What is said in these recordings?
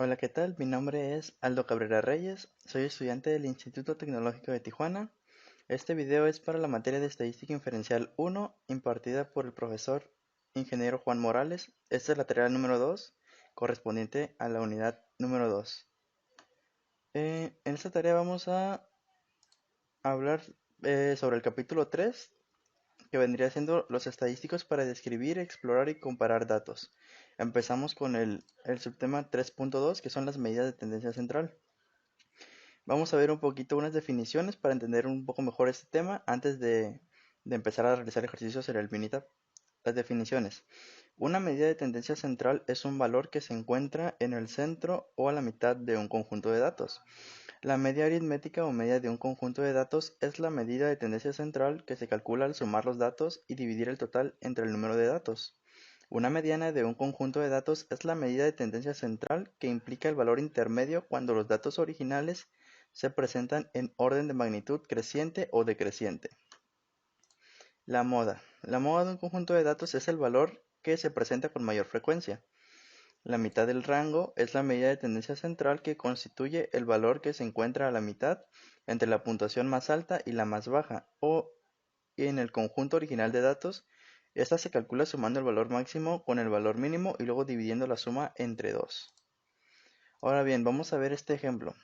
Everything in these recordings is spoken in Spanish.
Hola, ¿qué tal? Mi nombre es Aldo Cabrera Reyes, soy estudiante del Instituto Tecnológico de Tijuana. Este video es para la materia de Estadística Inferencial 1, impartida por el profesor ingeniero Juan Morales. Esta es la tarea número 2, correspondiente a la unidad número 2. En esta tarea vamos a hablar sobre el capítulo 3, que vendría siendo los estadísticos para describir, explorar y comparar datos. Empezamos con el subtema 3.2, que son las medidas de tendencia central. Vamos a ver un poquito unas definiciones para entender un poco mejor este tema antes de empezar a realizar ejercicios en el Minitab. Las definiciones. Una medida de tendencia central es un valor que se encuentra en el centro o a la mitad de un conjunto de datos. La media aritmética o media de un conjunto de datos es la medida de tendencia central que se calcula al sumar los datos y dividir el total entre el número de datos. Una mediana de un conjunto de datos es la medida de tendencia central que implica el valor intermedio cuando los datos originales se presentan en orden de magnitud creciente o decreciente. La moda. La moda de un conjunto de datos es el valor que se presenta con mayor frecuencia. La mitad del rango es la medida de tendencia central que constituye el valor que se encuentra a la mitad entre la puntuación más alta y la más baja, o en el conjunto original de datos. Esta se calcula sumando el valor máximo con el valor mínimo y luego dividiendo la suma entre 2. Ahora bien, vamos a ver este ejemplo.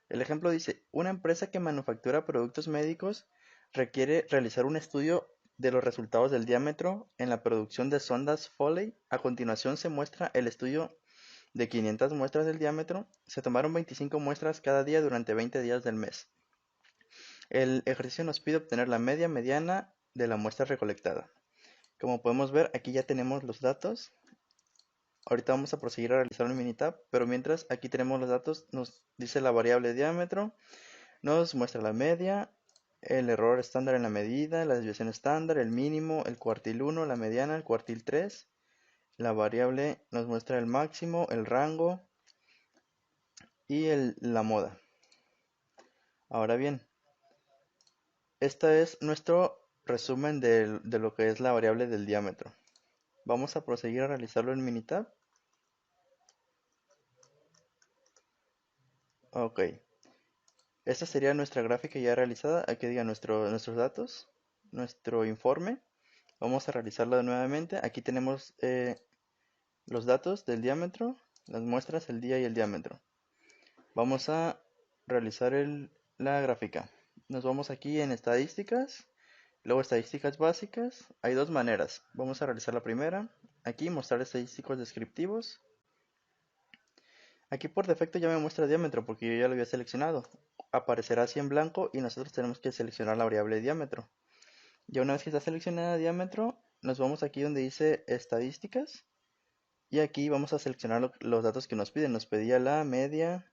El ejemplo dice, una empresa que manufactura productos médicos requiere realizar un estudio de los resultados del diámetro en la producción de sondas Foley. A continuación se muestra el estudio de 500 muestras del diámetro. Se tomaron 25 muestras cada día durante 20 días del mes. El ejercicio nos pide obtener la media mediana de la muestra recolectada. Como podemos ver, aquí ya tenemos los datos. Ahorita vamos a proseguir a realizar un Minitab, pero mientras aquí tenemos los datos, nos dice la variable diámetro, nos muestra la media, el error estándar en la medida, la desviación estándar, el mínimo, el cuartil 1, la mediana, el cuartil 3. La variable nos muestra el máximo, el rango y la moda. Ahora bien, este es nuestro resumen de lo que es la variable del diámetro. Vamos a proseguir a realizarlo en Minitab. Ok. Esta sería nuestra gráfica ya realizada. Aquí diga nuestros datos, nuestro informe. Vamos a realizarlo nuevamente. Aquí tenemos los datos del diámetro, las muestras, el día y el diámetro. Vamos a realizar la gráfica. Nos vamos aquí en estadísticas, luego estadísticas básicas. Hay dos maneras. Vamos a realizar la primera. Aquí mostrar estadísticos descriptivos. Aquí por defecto ya me muestra diámetro porque yo ya lo había seleccionado. Aparecerá así en blanco y nosotros tenemos que seleccionar la variable diámetro. Ya una vez que está seleccionada diámetro, nos vamos aquí donde dice estadísticas y aquí vamos a seleccionar los datos que nos piden. Nos pedía la media,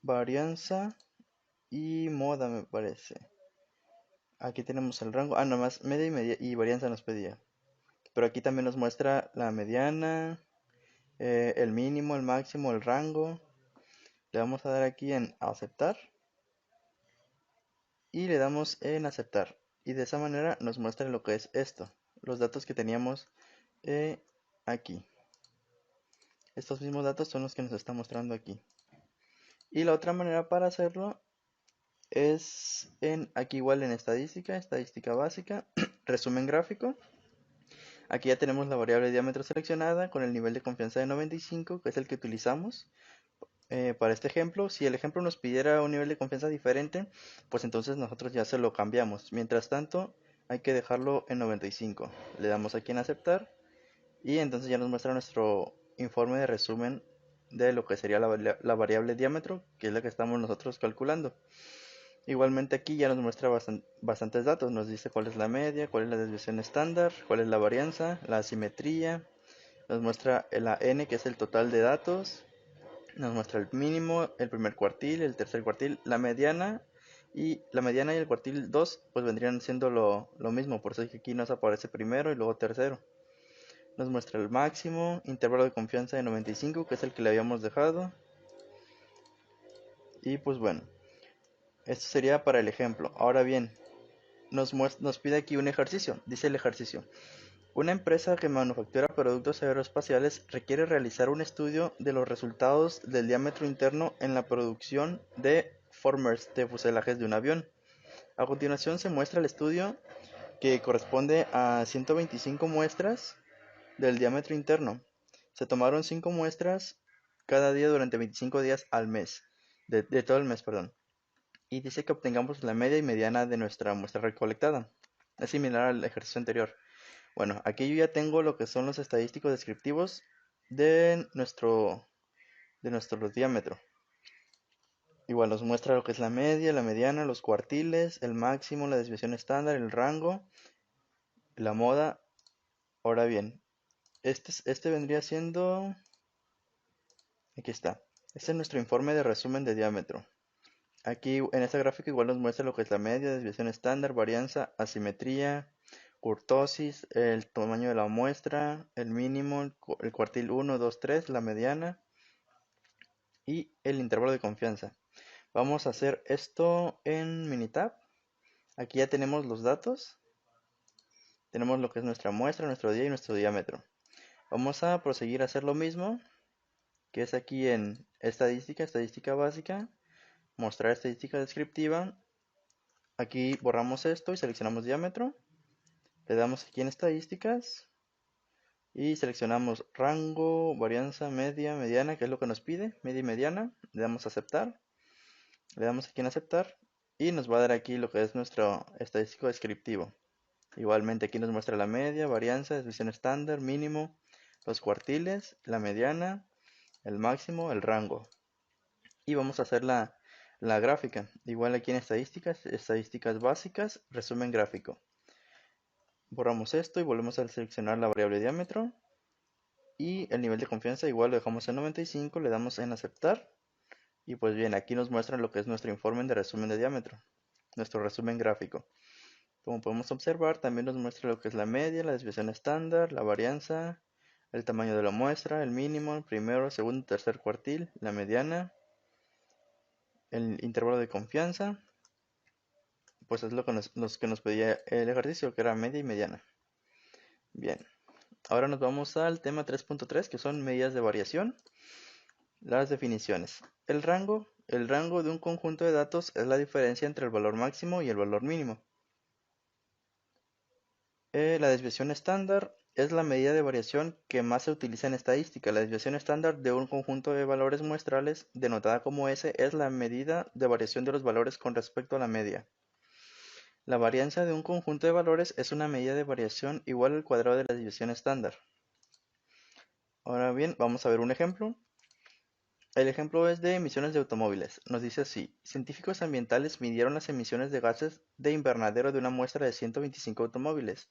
varianza y moda, me parece. Aquí tenemos el rango. Nomás media y varianza nos pedía. Pero aquí también nos muestra la mediana, el mínimo, el máximo, el rango. Le vamos a dar aquí en aceptar y le damos en aceptar. Y de esa manera nos muestra lo que es esto, los datos que teníamos aquí. Estos mismos datos son los que nos está mostrando aquí. Y la otra manera para hacerlo es aquí igual en estadística, estadística básica, resumen gráfico. Aquí ya tenemos la variable diámetro seleccionada con el nivel de confianza de 95, que es el que utilizamos para este ejemplo. Si el ejemplo nos pidiera un nivel de confianza diferente, pues entonces nosotros ya se lo cambiamos. Mientras tanto, hay que dejarlo en 95. Le damos aquí en aceptar y entonces ya nos muestra nuestro informe de resumen de lo que sería la variable diámetro, que es la que estamos nosotros calculando. Igualmente aquí ya nos muestra bastantes datos, nos dice cuál es la media, cuál es la desviación estándar, cuál es la varianza, la asimetría, nos muestra la n, que es el total de datos, nos muestra el mínimo, el primer cuartil, el tercer cuartil, la mediana y el cuartil 2 pues vendrían siendo lo mismo, por eso es que aquí nos aparece primero y luego tercero. Nos muestra el máximo, intervalo de confianza de 95, que es el que le habíamos dejado. Y pues bueno, esto sería para el ejemplo. Ahora bien, nos pide aquí un ejercicio. Dice el ejercicio: Una empresa que manufactura productos aeroespaciales requiere realizar un estudio de los resultados del diámetro interno en la producción de formers de fuselajes de un avión. A continuación se muestra el estudio que corresponde a 125 muestras del diámetro interno. Se tomaron 5 muestras cada día durante 25 días al mes, de todo el mes, perdón. Y dice que obtengamos la media y mediana de nuestra muestra recolectada. Es similar al ejercicio anterior. Bueno, aquí yo ya tengo lo que son los estadísticos descriptivos de nuestro diámetro. Igual nos muestra lo que es la media, la mediana, los cuartiles, el máximo, la desviación estándar, el rango, la moda. Ahora bien, este vendría siendo... Aquí está. Este es nuestro informe de resumen de diámetro. Aquí en esta gráfica igual nos muestra lo que es la media, desviación estándar, varianza, asimetría, kurtosis, el tamaño de la muestra, el mínimo, el cuartil 1, 2, 3, la mediana y el intervalo de confianza. Vamos a hacer esto en Minitab. Aquí ya tenemos los datos. Tenemos lo que es nuestra muestra, nuestro día y nuestro diámetro. Vamos a proseguir a hacer lo mismo, que es aquí en estadística, estadística básica, mostrar estadística descriptiva. Aquí borramos esto y seleccionamos diámetro. Le damos aquí en estadísticas y seleccionamos rango, varianza, media, mediana, que es lo que nos pide, media y mediana. Le damos a aceptar. Le damos aquí en aceptar y nos va a dar aquí lo que es nuestro estadístico descriptivo. Igualmente aquí nos muestra la media, varianza, desviación estándar, mínimo, los cuartiles, la mediana, el máximo, el rango. Y vamos a hacer la gráfica. Igual aquí en estadísticas, estadísticas básicas, resumen gráfico. Borramos esto y volvemos a seleccionar la variable diámetro. Y el nivel de confianza igual lo dejamos en 95, le damos en aceptar. Y pues bien, aquí nos muestran lo que es nuestro informe de resumen de diámetro, nuestro resumen gráfico. Como podemos observar, también nos muestra lo que es la media, la desviación estándar, la varianza, el tamaño de la muestra, el mínimo, el primero, segundo, tercer cuartil, la mediana, el intervalo de confianza. Pues es lo que nos pedía el ejercicio, que era media y mediana. Bien, ahora nos vamos al tema 3.3, que son medidas de variación. Las definiciones. El rango de un conjunto de datos es la diferencia entre el valor máximo y el valor mínimo. La desviación estándar es la medida de variación que más se utiliza en estadística. La desviación estándar de un conjunto de valores muestrales, denotada como S, es la medida de variación de los valores con respecto a la media. La varianza de un conjunto de valores es una medida de variación igual al cuadrado de la desviación estándar. Ahora bien, vamos a ver un ejemplo. El ejemplo es de emisiones de automóviles. Nos dice así: científicos ambientales midieron las emisiones de gases de invernadero de una muestra de 125 automóviles.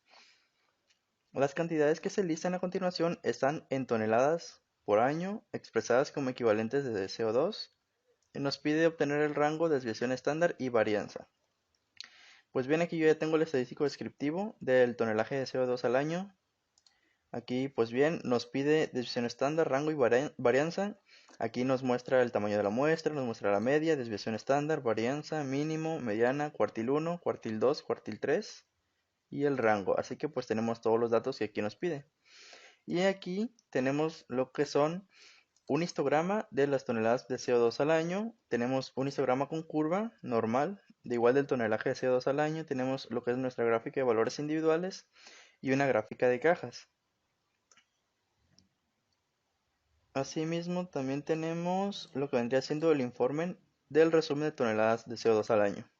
Las cantidades que se listan a continuación están en toneladas por año, expresadas como equivalentes de CO2, y nos pide obtener el rango de desviación estándar y varianza. Pues bien, aquí yo ya tengo el estadístico descriptivo del tonelaje de CO2 al año. Aquí, pues bien, nos pide desviación estándar, rango y varianza. Aquí nos muestra el tamaño de la muestra, nos muestra la media, desviación estándar, varianza, mínimo, mediana, cuartil 1, cuartil 2, cuartil 3 y el rango. Así que pues tenemos todos los datos que aquí nos pide. Y aquí tenemos lo que son un histograma de las toneladas de CO2 al año. Tenemos un histograma con curva normal, de igual del tonelaje de CO2 al año. Tenemos lo que es nuestra gráfica de valores individuales y una gráfica de cajas. Asimismo, también tenemos lo que vendría siendo el informe del resumen de toneladas de CO2 al año,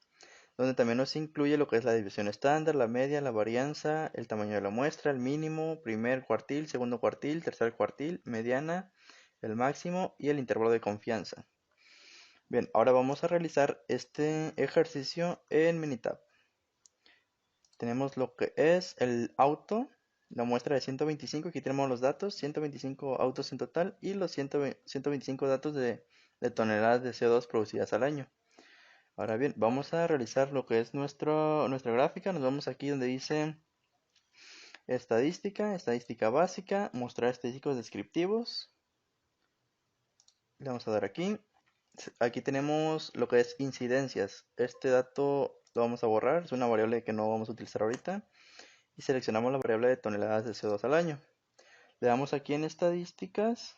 donde también nos incluye lo que es la división estándar, la media, la varianza, el tamaño de la muestra, el mínimo, primer cuartil, segundo cuartil, tercer cuartil, mediana, el máximo y el intervalo de confianza. Bien, ahora vamos a realizar este ejercicio en Minitab. Tenemos lo que es el auto, la muestra de 125, aquí tenemos los datos, 125 autos en total y los 125 datos de toneladas de CO2 producidas al año. Ahora bien, vamos a realizar lo que es nuestra gráfica. Nos vamos aquí donde dice estadística, estadística básica, mostrar estadísticos descriptivos. Le vamos a dar aquí. Aquí tenemos lo que es incidencias. Este dato lo vamos a borrar, es una variable que no vamos a utilizar ahorita. y seleccionamos la variable de toneladas de CO2 al año. Le damos aquí en estadísticas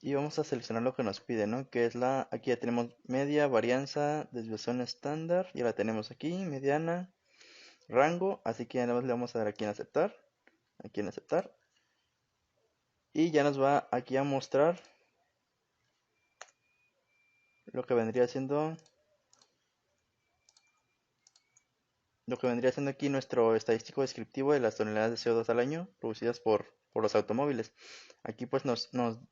y vamos a seleccionar lo que nos pide, ¿no? Que es aquí ya tenemos media, varianza, desviación estándar, ya la tenemos aquí, mediana, rango, así que ya nada más le vamos a dar aquí en aceptar, y ya nos va aquí a mostrar lo que vendría siendo aquí nuestro estadístico descriptivo de las toneladas de CO2 al año producidas por los automóviles. Aquí pues nos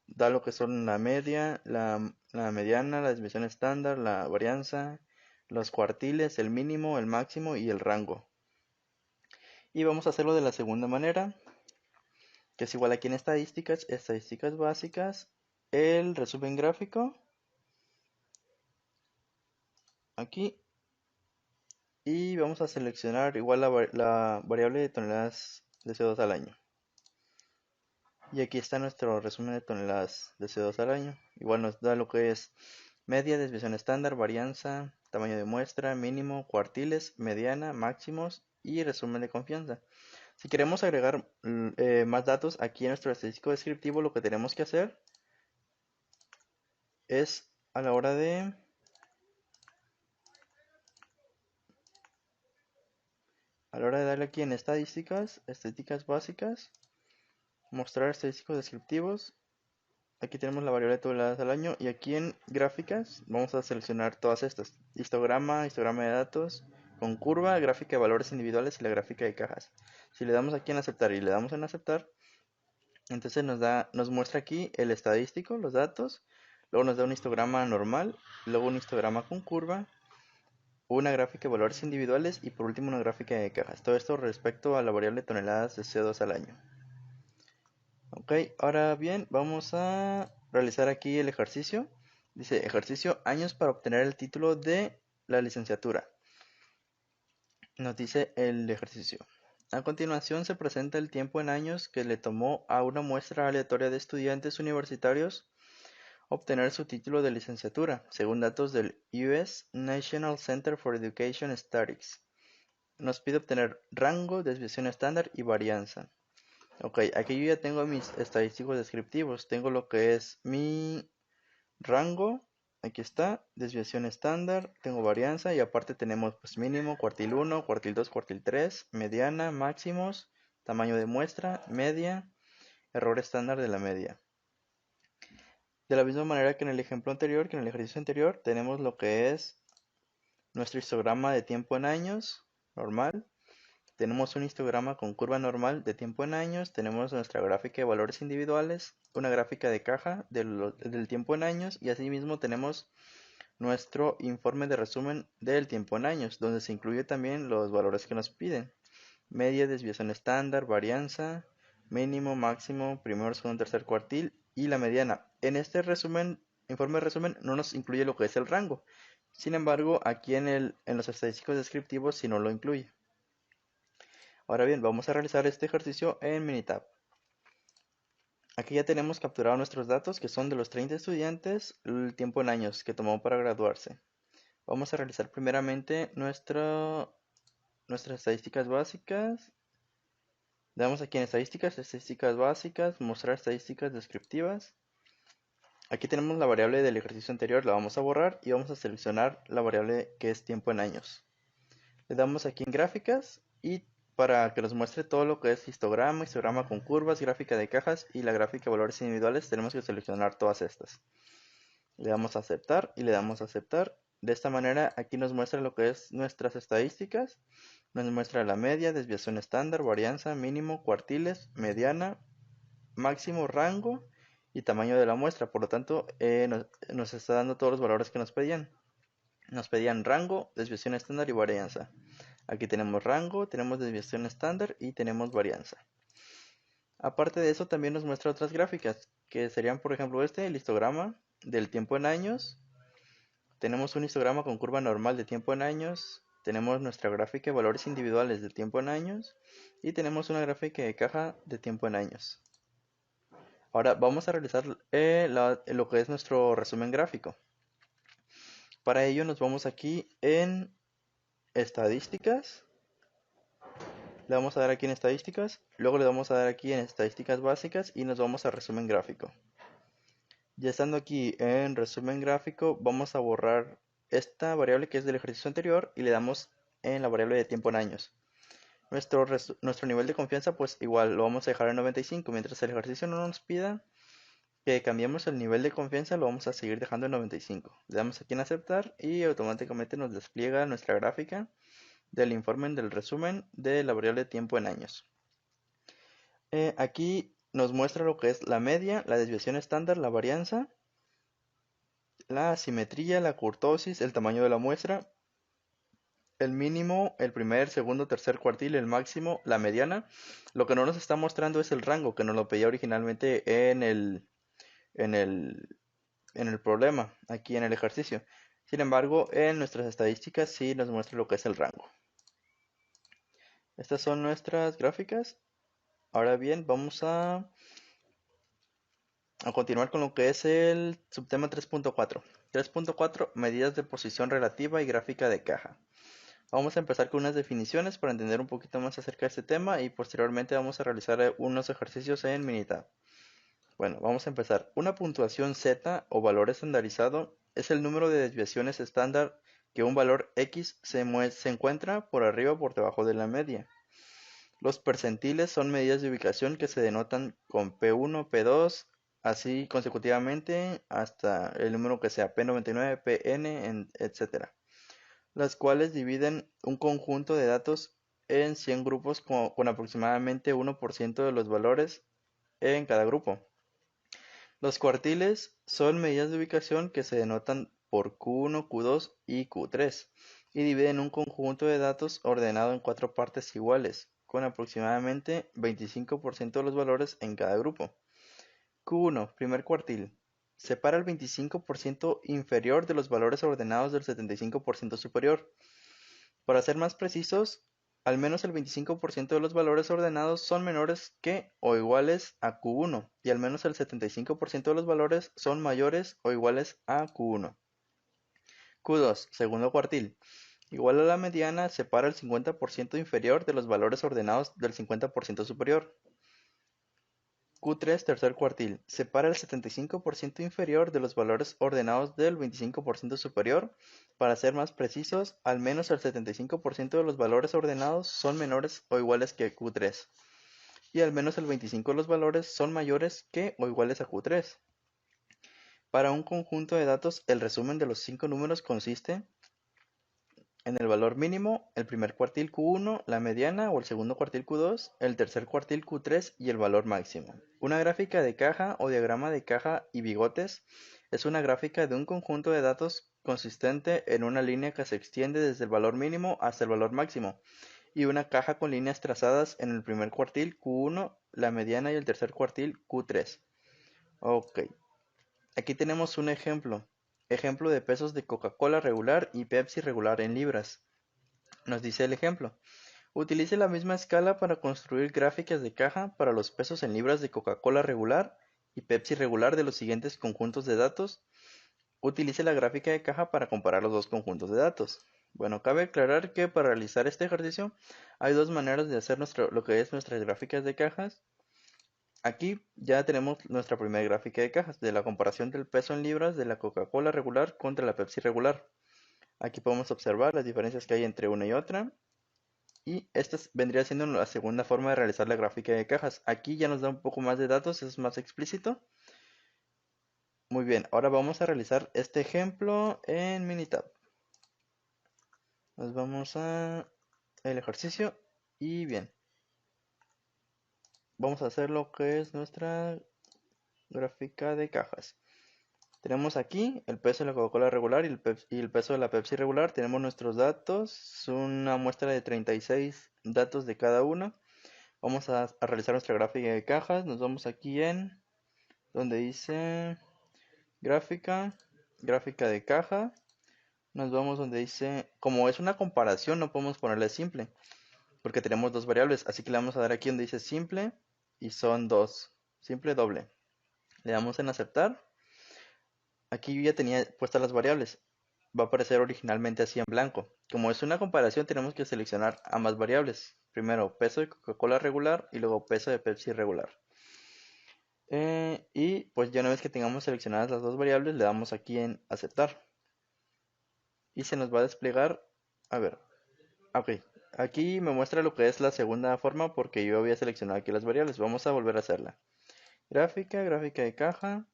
da lo que son la media, la mediana, la desviación estándar, la varianza, los cuartiles, el mínimo, el máximo y el rango. Y vamos a hacerlo de la segunda manera, que es igual aquí en estadísticas básicas, el resumen gráfico, aquí, y vamos a seleccionar igual la variable de toneladas de CO2 al año. Y aquí está nuestro resumen de toneladas de CO2 al año. Igual nos da lo que es media, desviación estándar, varianza, tamaño de muestra, mínimo, cuartiles, mediana, máximos y resumen de confianza. Si queremos agregar más datos aquí en nuestro estadístico descriptivo, lo que tenemos que hacer es a la hora de darle aquí en estadísticas básicas, mostrar estadísticos descriptivos. Aquí tenemos la variable de toneladas al año y aquí en gráficas vamos a seleccionar todas estas. Histograma de datos con curva, gráfica de valores individuales y la gráfica de cajas. Si le damos aquí en aceptar y le damos en aceptar, entonces nos muestra aquí el estadístico, los datos, luego nos da un histograma normal, luego un histograma con curva, una gráfica de valores individuales y por último una gráfica de cajas. Todo esto respecto a la variable de toneladas de CO2 al año. Ok, ahora bien, vamos a realizar aquí el ejercicio. Dice, ejercicio, años para obtener el título de la licenciatura. Nos dice el ejercicio. A continuación se presenta el tiempo en años que le tomó a una muestra aleatoria de estudiantes universitarios obtener su título de licenciatura, según datos del US National Center for Education Statistics. Nos pide obtener rango, desviación estándar y varianza. Ok, aquí yo ya tengo mis estadísticos descriptivos. Tengo lo que es mi rango, aquí está, desviación estándar, tengo varianza y aparte tenemos pues mínimo, cuartil 1, cuartil 2, cuartil 3, mediana, máximos, tamaño de muestra, media, error estándar de la media. De la misma manera que en el ejemplo anterior, que en el ejercicio anterior, tenemos lo que es nuestro histograma de tiempo en años, normal. Tenemos un histograma con curva normal de tiempo en años, tenemos nuestra gráfica de valores individuales, una gráfica de caja del tiempo en años y asimismo tenemos nuestro informe de resumen del tiempo en años, donde se incluye también los valores que nos piden. Media, desviación estándar, varianza, mínimo, máximo, primero, segundo, tercer cuartil y la mediana. En este informe de resumen no nos incluye lo que es el rango. Sin embargo, aquí en los estadísticos descriptivos sí no lo incluye. Ahora bien, vamos a realizar este ejercicio en Minitab. Aquí ya tenemos capturado nuestros datos, que son de los 30 estudiantes, el tiempo en años que tomó para graduarse. Vamos a realizar primeramente nuestras estadísticas básicas. Damos aquí en estadísticas básicas, mostrar estadísticas descriptivas. Aquí tenemos la variable del ejercicio anterior, la vamos a borrar y vamos a seleccionar la variable que es tiempo en años. Le damos aquí en gráficas y para que nos muestre todo lo que es histograma con curvas, gráfica de cajas y la gráfica de valores individuales, tenemos que seleccionar todas estas. Le damos a aceptar y le damos a aceptar. De esta manera aquí nos muestra lo que es nuestras estadísticas. Nos muestra la media, desviación estándar, varianza, mínimo, cuartiles, mediana, máximo, rango y tamaño de la muestra. Por lo tanto, nos está dando todos los valores que nos pedían. Nos pedían rango, desviación estándar y varianza. Aquí tenemos rango, tenemos desviación estándar y tenemos varianza. Aparte de eso también nos muestra otras gráficas, que serían por ejemplo el histograma del tiempo en años. Tenemos un histograma con curva normal de tiempo en años. Tenemos nuestra gráfica de valores individuales de tiempo en años. Y tenemos una gráfica de caja de tiempo en años. Ahora vamos a realizar lo que es nuestro resumen gráfico. Para ello nos vamos aquí en estadísticas. Le vamos a dar aquí en estadísticas, luego le vamos a dar aquí en estadísticas básicas y nos vamos a resumen gráfico. Ya estando aquí en resumen gráfico, vamos a borrar esta variable que es del ejercicio anterior y le damos en la variable de tiempo en años. Nuestro nivel de confianza pues igual lo vamos a dejar en 95, mientras el ejercicio no nos pida que cambiemos el nivel de confianza, lo vamos a seguir dejando en 95. Le damos aquí en aceptar y automáticamente nos despliega nuestra gráfica del informe del resumen de la variable de tiempo en años. Aquí nos muestra lo que es la media, la desviación estándar, la varianza, la asimetría, la kurtosis, el tamaño de la muestra, el mínimo, el primer, segundo, tercer cuartil, el máximo, la mediana. Lo que no nos está mostrando es el rango, que nos lo pedía originalmente en el, en el problema, aquí en el ejercicio. Sin embargo, en nuestras estadísticas sí nos muestra lo que es el rango. Estas son nuestras gráficas. Ahora bien, vamos a continuar con lo que es el subtema 3.4. 3.4, medidas de posición relativa y gráfica de caja. Vamos a empezar con unas definiciones para entender un poquito más acerca de este tema y posteriormente vamos a realizar unos ejercicios en Minitab. Bueno, vamos a empezar. Una puntuación Z o valor estandarizado es el número de desviaciones estándar que un valor X se encuentra por arriba o por debajo de la media. Los percentiles son medidas de ubicación que se denotan con P1, P2, así consecutivamente hasta el número que sea P99, Pn, etc. Las cuales dividen un conjunto de datos en 100 grupos con aproximadamente 1% de los valores en cada grupo. Los cuartiles son medidas de ubicación que se denotan por Q1, Q2 y Q3 y dividen un conjunto de datos ordenado en 4 partes iguales, con aproximadamente 25% de los valores en cada grupo. Q1, primer cuartil. Separa el 25% inferior de los valores ordenados del 75% superior. Para ser más precisos, al menos el 25% de los valores ordenados son menores que o iguales a Q1 y al menos el 75% de los valores son mayores o iguales a Q1. Q2, segundo cuartil. Igual a la mediana, separa el 50% inferior de los valores ordenados del 50% superior. Q3, tercer cuartil. Separa el 75% inferior de los valores ordenados del 25% superior. Para ser más precisos, al menos el 75% de los valores ordenados son menores o iguales que Q3. Y al menos el 25% de los valores son mayores que o iguales a Q3. Para un conjunto de datos, el resumen de los 5 números consiste en el valor mínimo, el primer cuartil Q1, la mediana o el segundo cuartil Q2, el tercer cuartil Q3 y el valor máximo. Una gráfica de caja o diagrama de caja y bigotes es una gráfica de un conjunto de datos consistente en una línea que se extiende desde el valor mínimo hasta el valor máximo y una caja con líneas trazadas en el primer cuartil Q1, la mediana y el tercer cuartil Q3. Ok, aquí tenemos un ejemplo. Ejemplo de pesos de Coca-Cola regular y Pepsi regular en libras. Nos dice el ejemplo. Utilice la misma escala para construir gráficas de caja para los pesos en libras de Coca-Cola regular y Pepsi regular de los siguientes conjuntos de datos. Utilice la gráfica de caja para comparar los dos conjuntos de datos. Bueno, cabe aclarar que para realizar este ejercicio hay dos maneras de hacer lo que es nuestras gráficas de cajas. Aquí ya tenemos nuestra primera gráfica de cajas de la comparación del peso en libras de la Coca-Cola regular contra la Pepsi regular. Aquí podemos observar las diferencias que hay entre una y otra. Y esta vendría siendo la segunda forma de realizar la gráfica de cajas. Aquí ya nos da un poco más de datos, es más explícito. Muy bien, ahora vamos a realizar este ejemplo en Minitab. Nos vamos a el ejercicio y bien. Vamos a hacer lo que es nuestra gráfica de cajas. Tenemos aquí el peso de la Coca-Cola regular y el peso de la Pepsi regular. Tenemos nuestros datos, es una muestra de 36 datos de cada una. Vamos a realizar nuestra gráfica de cajas. Nos vamos aquí en donde dice gráfica, gráfica de caja. Nos vamos donde dice, como es una comparación, no podemos ponerle simple, porque tenemos dos variables. Así que le vamos a dar aquí donde dice simple y son dos, simple doble. Le damos en aceptar. Aquí yo ya tenía puestas las variables. Va a aparecer originalmente así en blanco. Como es una comparación, tenemos que seleccionar ambas variables. Primero peso de Coca-Cola regular y luego peso de Pepsi regular. Y pues ya una vez que tengamos seleccionadas las dos variables, le damos aquí en aceptar. Y se nos va a desplegar, a ver, ok, aquí me muestra lo que es la segunda forma porque yo había seleccionado aquí las variables. Vamos a volver a hacerla. Gráfica de caja,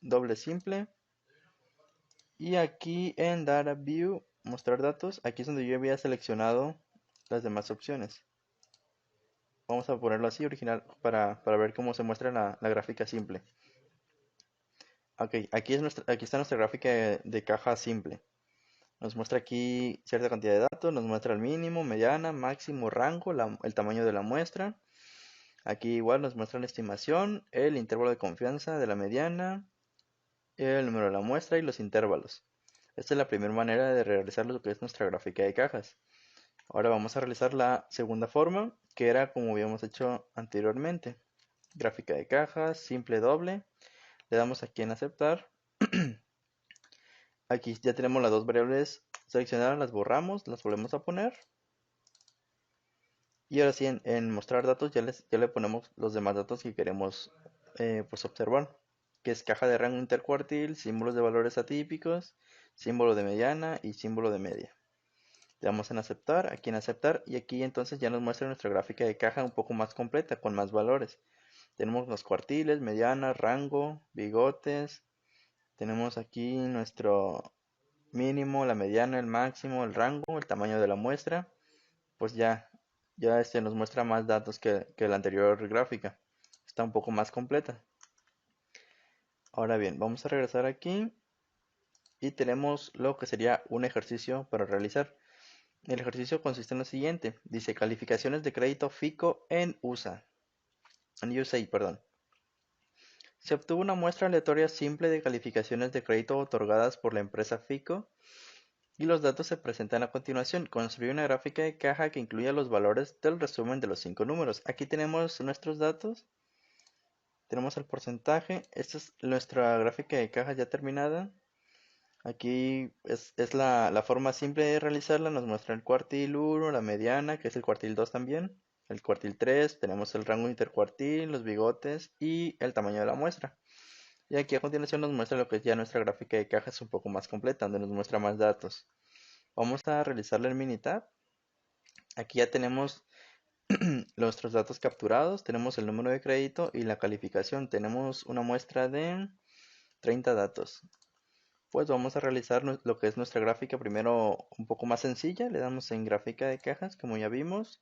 doble simple. Y aquí en Data View, mostrar datos, aquí es donde yo había seleccionado las demás opciones. Vamos a ponerlo así, original, para ver cómo se muestra la gráfica simple. Ok, aquí está nuestra gráfica de caja simple. Nos muestra aquí cierta cantidad de datos, nos muestra el mínimo, mediana, máximo, rango, el tamaño de la muestra. Aquí igual nos muestra la estimación, el intervalo de confianza de la mediana, el número de la muestra y los intervalos. Esta es la primera manera de realizar lo que es nuestra gráfica de cajas. Ahora vamos a realizar la segunda forma, que era como habíamos hecho anteriormente. Gráfica de cajas, simple doble. Le damos aquí en aceptar. Aquí ya tenemos las dos variables seleccionadas, las borramos, las volvemos a poner. Y ahora sí, en mostrar datos ya le ponemos los demás datos que queremos pues observar. Que es caja de rango intercuartil, símbolos de valores atípicos, símbolo de mediana y símbolo de media. Le damos en aceptar, aquí en aceptar, y aquí entonces ya nos muestra nuestra gráfica de caja un poco más completa, con más valores. Tenemos los cuartiles, mediana, rango, bigotes. Tenemos aquí nuestro mínimo, la mediana, el máximo, el rango, el tamaño de la muestra. Pues ya nos muestra más datos que la anterior gráfica. Está un poco más completa. Ahora bien, vamos a regresar aquí y tenemos lo que sería un ejercicio para realizar. El ejercicio consiste en lo siguiente. Dice calificaciones de crédito FICO en USA. En USA, perdón. Se obtuvo una muestra aleatoria simple de calificaciones de crédito otorgadas por la empresa FICO y los datos se presentan a continuación. Construye una gráfica de caja que incluya los valores del resumen de los 5 números. Aquí tenemos nuestros datos. Tenemos el porcentaje. Esta es nuestra gráfica de caja ya terminada. Aquí es la forma simple de realizarla. Nos muestra el cuartil 1, la mediana, que es el cuartil 2 también. El cuartil 3, tenemos el rango intercuartil, los bigotes y el tamaño de la muestra. Y aquí a continuación nos muestra lo que es ya nuestra gráfica de cajas un poco más completa, donde nos muestra más datos. Vamos a realizarle el Minitab. Aquí ya tenemos nuestros datos capturados, tenemos el número de crédito y la calificación. Tenemos una muestra de 30 datos. Pues vamos a realizar lo que es nuestra gráfica primero un poco más sencilla. Le damos en gráfica de cajas, como ya vimos.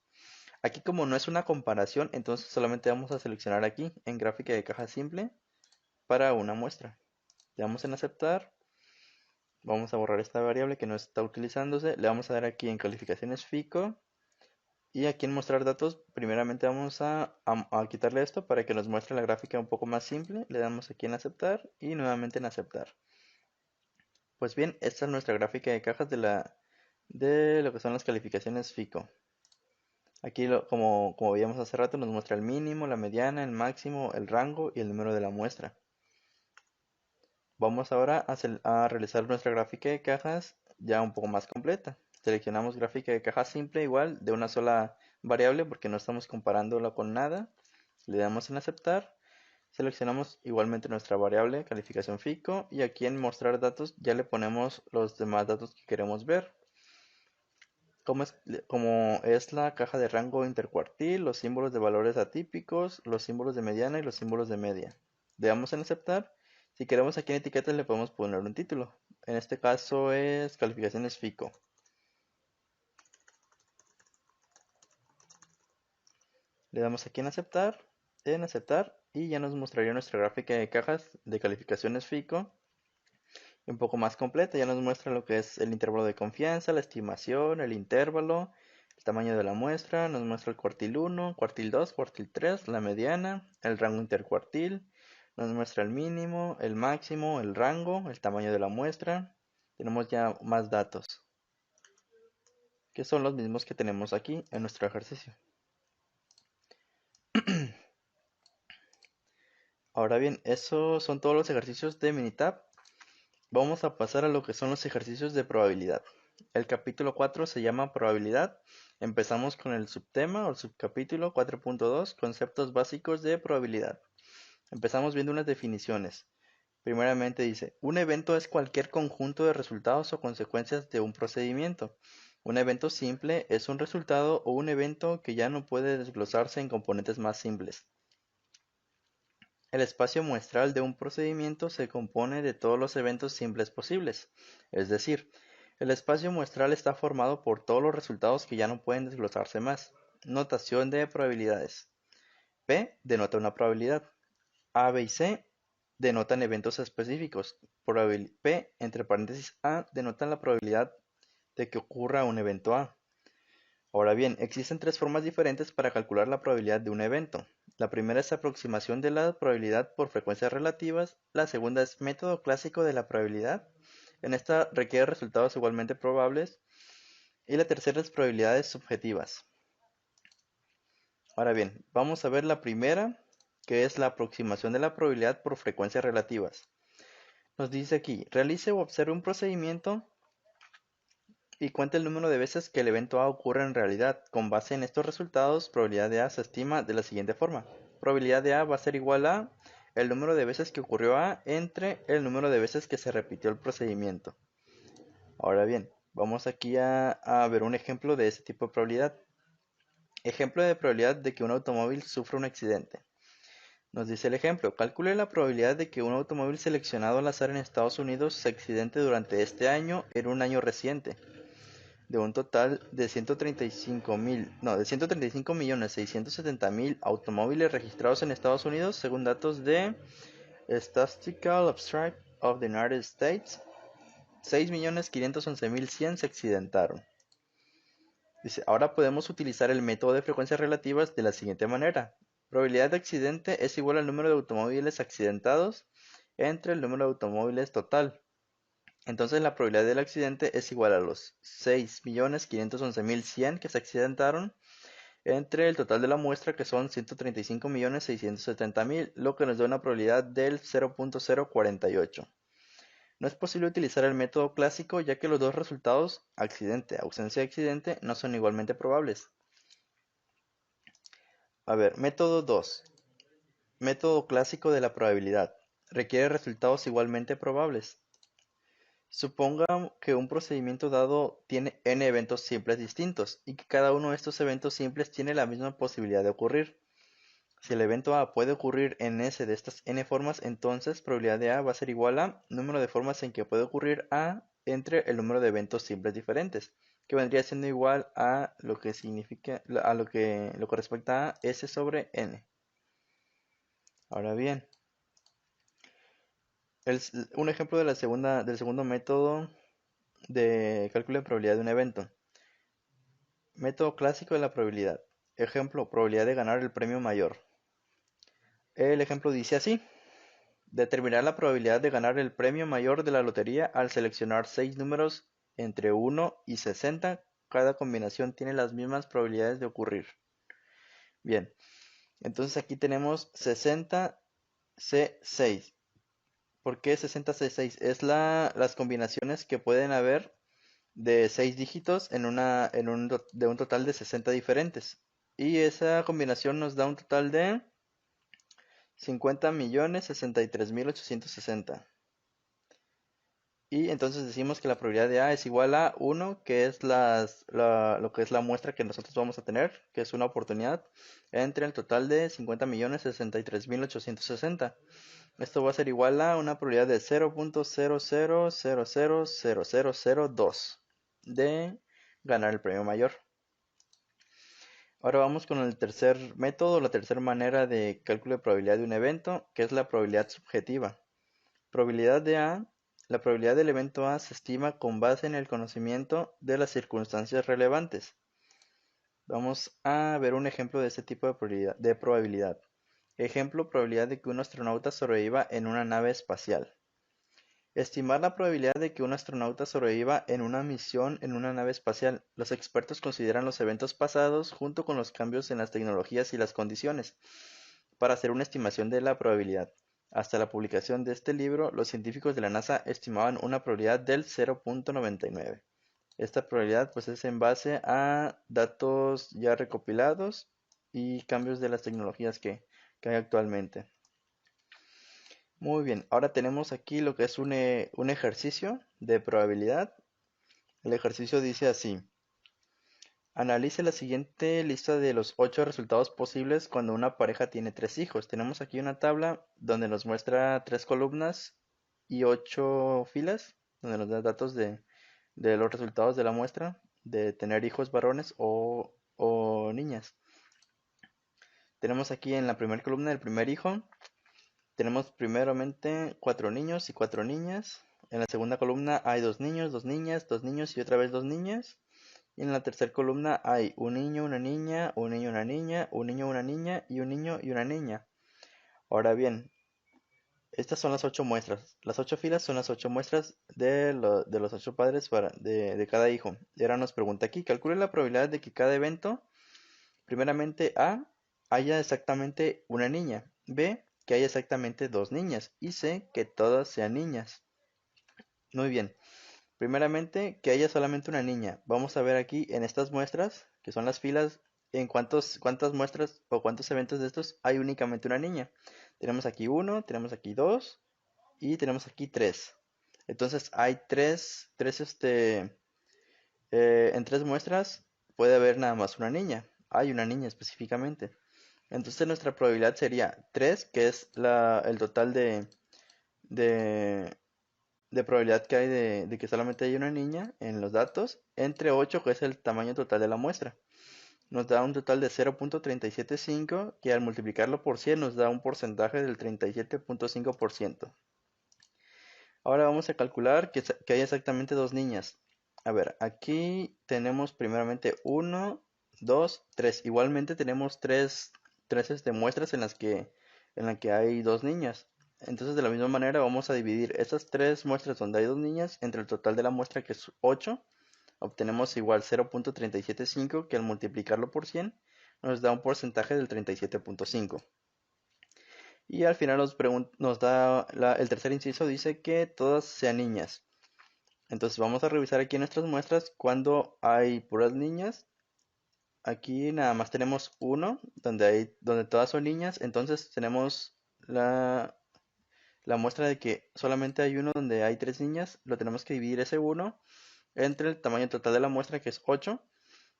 Aquí como no es una comparación, entonces solamente vamos a seleccionar aquí en gráfica de caja simple para una muestra. Le damos en aceptar. Vamos a borrar esta variable que no está utilizándose. Le vamos a dar aquí en calificaciones FICO. Y aquí en mostrar datos, primeramente vamos a quitarle esto para que nos muestre la gráfica un poco más simple. Le damos aquí en aceptar y nuevamente en aceptar. Pues bien, esta es nuestra gráfica de cajas de lo que son las calificaciones FICO. Aquí, como veíamos hace rato, nos muestra el mínimo, la mediana, el máximo, el rango y el número de la muestra. Vamos ahora a realizar nuestra gráfica de cajas ya un poco más completa. Seleccionamos gráfica de caja simple igual de una sola variable porque no estamos comparándola con nada. Le damos en aceptar. Seleccionamos igualmente nuestra variable calificación FICO y aquí en mostrar datos ya le ponemos los demás datos que queremos ver. Como es la caja de rango intercuartil, los símbolos de valores atípicos, los símbolos de mediana y los símbolos de media. Le damos en aceptar. Si queremos aquí en etiquetas le podemos poner un título. En este caso es calificaciones FICO. Le damos aquí en aceptar y ya nos mostraría nuestra gráfica de cajas de calificaciones FICO un poco más completa. Ya nos muestra lo que es el intervalo de confianza, la estimación, el intervalo, el tamaño de la muestra, nos muestra el cuartil 1, cuartil 2, cuartil 3, la mediana, el rango intercuartil, nos muestra el mínimo, el máximo, el rango, el tamaño de la muestra. Tenemos ya más datos, que son los mismos que tenemos aquí en nuestro ejercicio. Ahora bien, esos son todos los ejercicios de Minitab. Vamos a pasar a lo que son los ejercicios de probabilidad. El capítulo 4 se llama probabilidad. Empezamos con el subtema o el subcapítulo 4.2, conceptos básicos de probabilidad. Empezamos viendo unas definiciones. Primeramente dice, un evento es cualquier conjunto de resultados o consecuencias de un procedimiento. Un evento simple es un resultado o un evento que ya no puede desglosarse en componentes más simples. El espacio muestral de un procedimiento se compone de todos los eventos simples posibles. Es decir, el espacio muestral está formado por todos los resultados que ya no pueden desglosarse más. Notación de probabilidades. P denota una probabilidad. A, B y C denotan eventos específicos. P, entre paréntesis A, denotan la probabilidad de que ocurra un evento A. Ahora bien, existen tres formas diferentes para calcular la probabilidad de un evento. La primera es aproximación de la probabilidad por frecuencias relativas. La segunda es método clásico de la probabilidad. En esta requiere resultados igualmente probables. Y la tercera es probabilidades subjetivas. Ahora bien, vamos a ver la primera, que es la aproximación de la probabilidad por frecuencias relativas. Nos dice aquí, realice o observe un procedimiento y cuente el número de veces que el evento A ocurre en realidad. Con base en estos resultados, probabilidad de A se estima de la siguiente forma. Probabilidad de A va a ser igual a el número de veces que ocurrió A entre el número de veces que se repitió el procedimiento. Ahora bien, vamos aquí a ver un ejemplo de este tipo de probabilidad. Ejemplo de probabilidad de que un automóvil sufra un accidente. Nos dice el ejemplo, calcule la probabilidad de que un automóvil seleccionado al azar en Estados Unidos se accidente durante este año en un año reciente. De un total de 135.670.000 automóviles registrados en Estados Unidos, según datos de Statistical Abstract of the United States, 6.511.100 se accidentaron. Dice, ahora podemos utilizar el método de frecuencias relativas de la siguiente manera. Probabilidad de accidente es igual al número de automóviles accidentados entre el número de automóviles total. Entonces la probabilidad del accidente es igual a los 6.511.100 que se accidentaron entre el total de la muestra, que son 135.670.000, lo que nos da una probabilidad del 0.048. No es posible utilizar el método clásico ya que los dos resultados, accidente, ausencia de accidente, no son igualmente probables. A ver, método 2. Método clásico de la probabilidad. Requiere resultados igualmente probables. Suponga que un procedimiento dado tiene n eventos simples distintos y que cada uno de estos eventos simples tiene la misma posibilidad de ocurrir. Si el evento A puede ocurrir en S de estas n formas, entonces probabilidad de A va a ser igual a número de formas en que puede ocurrir A entre el número de eventos simples diferentes, que vendría siendo igual a lo que significa a lo que respecta a S sobre n. Ahora bien, un ejemplo de del segundo método de cálculo de probabilidad de un evento. Método clásico de la probabilidad. Ejemplo, probabilidad de ganar el premio mayor. El ejemplo dice así. Determinar la probabilidad de ganar el premio mayor de la lotería al seleccionar 6 números entre 1 y 60. Cada combinación tiene las mismas probabilidades de ocurrir. Bien, entonces aquí tenemos 60C6. ¿Por qué 60C6? Es las combinaciones que pueden haber de 6 dígitos de un total de 60 diferentes. Y esa combinación nos da un total de 50.063.860. Y entonces decimos que la probabilidad de A es igual a 1, que es lo que es la muestra que nosotros vamos a tener, que es una oportunidad, entre el total de 50.063.860. Esto va a ser igual a una probabilidad de 0.000000002 de ganar el premio mayor. Ahora vamos con el tercer método, la tercera manera de cálculo de probabilidad de un evento, que es la probabilidad subjetiva. Probabilidad de A. La probabilidad del evento A se estima con base en el conocimiento de las circunstancias relevantes. Vamos a ver un ejemplo de este tipo de probabilidad. Ejemplo, probabilidad de que un astronauta sobreviva en una nave espacial. Estimar la probabilidad de que un astronauta sobreviva en una misión en una nave espacial. Los expertos consideran los eventos pasados junto con los cambios en las tecnologías y las condiciones para hacer una estimación de la probabilidad. Hasta la publicación de este libro, los científicos de la NASA estimaban una probabilidad del 0.99. Esta probabilidad pues es en base a datos ya recopilados y cambios de las tecnologías que hay actualmente. Muy bien, ahora tenemos aquí lo que es un ejercicio de probabilidad. El ejercicio dice así: analice la siguiente lista de los 8 resultados posibles cuando una pareja tiene 3 hijos. Tenemos aquí una tabla donde nos muestra 3 columnas y 8 filas, donde nos da datos de los resultados de la muestra de tener hijos varones o niñas. Tenemos aquí en la primera columna el primer hijo. Tenemos primeramente 4 niños y 4 niñas. En la segunda columna hay 2 niños, 2 niñas, 2 niños y otra vez 2 niñas. Y en la tercera columna hay un niño, una niña, un niño, una niña, un niño, una niña y un niño y una niña. Ahora bien, estas son las 8 muestras. Las 8 filas son las 8 muestras de los 8 padres de cada hijo. Y ahora nos pregunta aquí: calcule la probabilidad de que cada evento, primeramente A, haya exactamente una niña; B, que haya exactamente 2 niñas; y C, que todas sean niñas. Muy bien. Primeramente, que haya solamente una niña. Vamos a ver aquí en estas muestras, que son las filas, en cuántas muestras o cuántos eventos de estos hay únicamente una niña. Tenemos aquí uno, tenemos aquí dos y tenemos aquí tres. Entonces hay en tres muestras puede haber nada más una niña. Hay una niña específicamente. Entonces nuestra probabilidad sería 3, que es el total de, de probabilidad que hay de que solamente hay una niña en los datos, entre 8, que es el tamaño total de la muestra. Nos da un total de 0.375, que al multiplicarlo por 100 nos da un porcentaje del 37.5%. Ahora vamos a calcular que hay exactamente dos niñas. A ver, aquí tenemos primeramente 1, 2, 3. Igualmente tenemos tres muestras en las que hay dos niñas. Entonces de la misma manera vamos a dividir estas tres muestras donde hay dos niñas entre el total de la muestra, que es 8. Obtenemos igual 0.375, que al multiplicarlo por 100 nos da un porcentaje del 37.5. Y al final nos da el tercer inciso, dice que todas sean niñas. Entonces vamos a revisar aquí nuestras muestras cuando hay puras niñas. Aquí nada más tenemos uno donde todas son niñas. Entonces tenemos la muestra de que solamente hay uno donde hay tres niñas. Lo tenemos que dividir ese uno entre el tamaño total de la muestra, que es 8.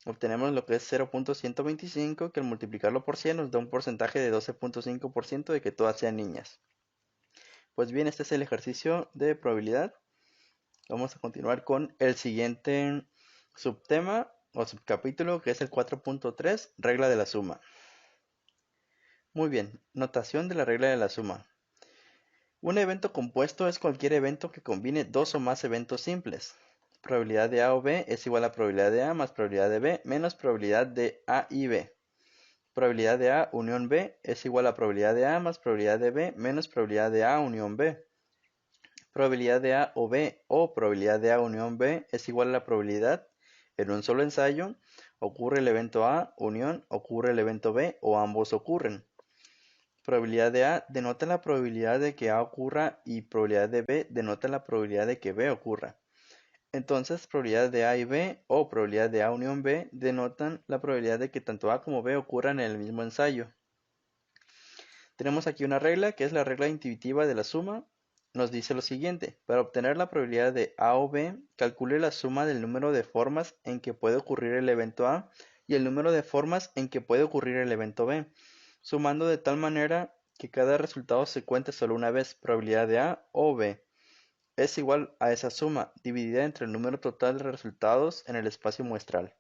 Obtenemos lo que es 0.125, que al multiplicarlo por 100 nos da un porcentaje de 12.5% de que todas sean niñas. Pues bien, este es el ejercicio de probabilidad. Vamos a continuar con el siguiente subtema o subcapítulo, que es el 4.3, regla de la suma. Muy bien, notación de la regla de la suma. Un evento compuesto es cualquier evento que combine dos o más eventos simples. Probabilidad de A o B es igual a probabilidad de A más probabilidad de B menos probabilidad de A y B. Probabilidad de A unión B es igual a probabilidad de A más probabilidad de B menos probabilidad de A unión B. Probabilidad de A o B o probabilidad de A unión B es igual a la probabilidad en un solo ensayo ocurre el evento A unión ocurre el evento B o ambos ocurren. Probabilidad de A denota la probabilidad de que A ocurra y probabilidad de B denota la probabilidad de que B ocurra. Entonces, probabilidad de A y B o probabilidad de A unión B denotan la probabilidad de que tanto A como B ocurran en el mismo ensayo. Tenemos aquí una regla que es la regla intuitiva de la suma. Nos dice lo siguiente: para obtener la probabilidad de A o B, calcule la suma del número de formas en que puede ocurrir el evento A y el número de formas en que puede ocurrir el evento B, sumando de tal manera que cada resultado se cuente solo una vez. Probabilidad de A o B es igual a esa suma dividida entre el número total de resultados en el espacio muestral.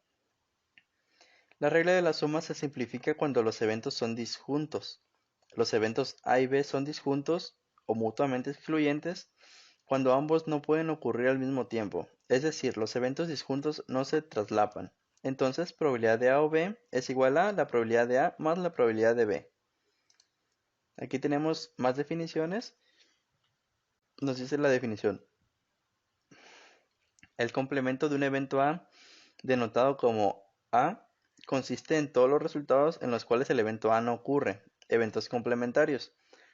La regla de la suma se simplifica cuando los eventos son disjuntos. Los eventos A y B son disjuntos o mutuamente excluyentes cuando ambos no pueden ocurrir al mismo tiempo, es decir, los eventos disjuntos no se traslapan. Entonces, probabilidad de A o B es igual a la probabilidad de A más la probabilidad de B. Aquí tenemos más definiciones. Nos dice la definición: el complemento de un evento A, denotado como A, consiste en todos los resultados en los cuales el evento A no ocurre, eventos complementarios.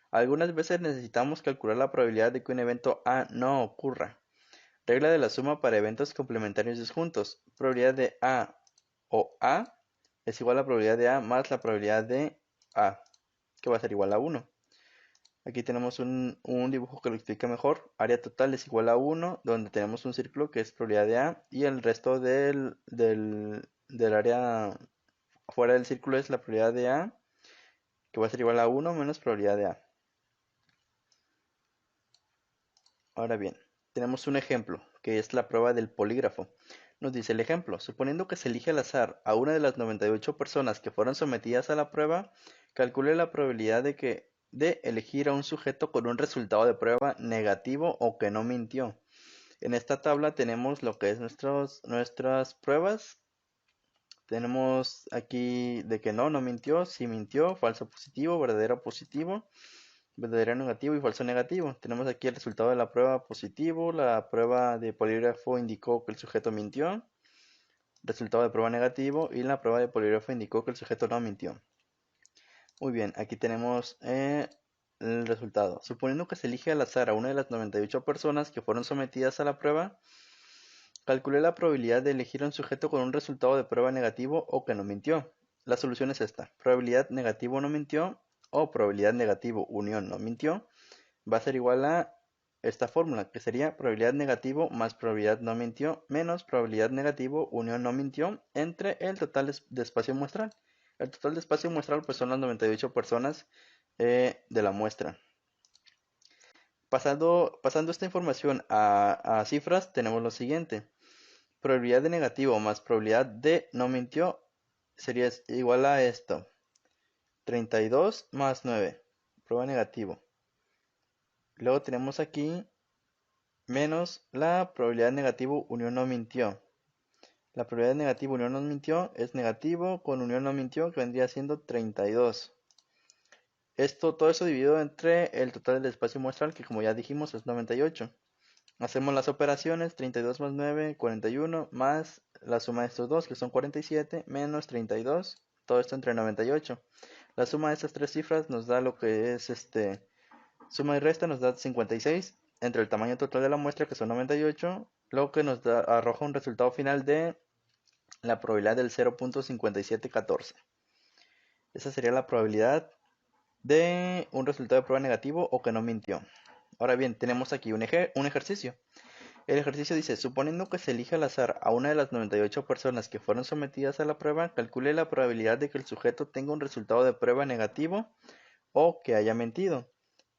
Algunas veces necesitamos calcular la probabilidad de que un evento A no ocurra. Regla de la suma para eventos complementarios disjuntos. Probabilidad de A o A es igual a la probabilidad de A más la probabilidad de A, que va a ser igual a 1. Aquí tenemos un dibujo que lo explica mejor. Área total es igual a 1, donde tenemos un círculo que es probabilidad de A y el resto del área fuera del círculo es la probabilidad de A, que va a ser igual a 1 menos probabilidad de A. Ahora bien, tenemos un ejemplo, que es la prueba del polígrafo. Nos dice el ejemplo: suponiendo que se elige al azar a una de las 98 personas que fueron sometidas a la prueba, calcule la probabilidad de elegir a un sujeto con un resultado de prueba negativo o que no mintió. En esta tabla tenemos lo que es nuestras pruebas. Tenemos aquí de que no mintió, sí mintió, falso positivo, verdadero positivo, verdadero negativo y falso negativo. Tenemos aquí el resultado de la prueba positivo. La prueba de polígrafo indicó que el sujeto mintió. Resultado de prueba negativo, y la prueba de polígrafo indicó que el sujeto no mintió. Muy bien, aquí tenemos el resultado. Suponiendo que se elige al azar a una de las 98 personas que fueron sometidas a la prueba, calculé la probabilidad de elegir a un sujeto con un resultado de prueba negativo o que no mintió. La solución es esta: probabilidad negativo no mintió o probabilidad negativo unión no mintió va a ser igual a esta fórmula, que sería probabilidad negativo más probabilidad no mintió menos probabilidad negativo unión no mintió entre el total de espacio muestral. El total de espacio muestral pues son las 98 personas de la muestra. Pasando esta información a cifras, tenemos lo siguiente: probabilidad de negativo más probabilidad de no mintió sería igual a esto: 32 más 9, prueba negativo. Luego tenemos aquí menos la probabilidad negativo unión no mintió. La probabilidad negativo unión no mintió es negativo con unión no mintió, que vendría siendo 32. Todo eso dividido entre el total del espacio muestral, que como ya dijimos es 98. Hacemos las operaciones: 32 más 9, 41, más la suma de estos dos, que son 47, menos 32, todo esto entre 98. La suma de estas tres cifras nos da lo que es suma y resta, nos da 56 entre el tamaño total de la muestra, que son 98, lo que nos arroja un resultado final de la probabilidad del 0.5714. Esa sería la probabilidad de un resultado de prueba negativo o que no mintió. Ahora bien, tenemos aquí un ejercicio. El ejercicio dice: suponiendo que se elige al azar a una de las 98 personas que fueron sometidas a la prueba, calcule la probabilidad de que el sujeto tenga un resultado de prueba negativo o que haya mentido.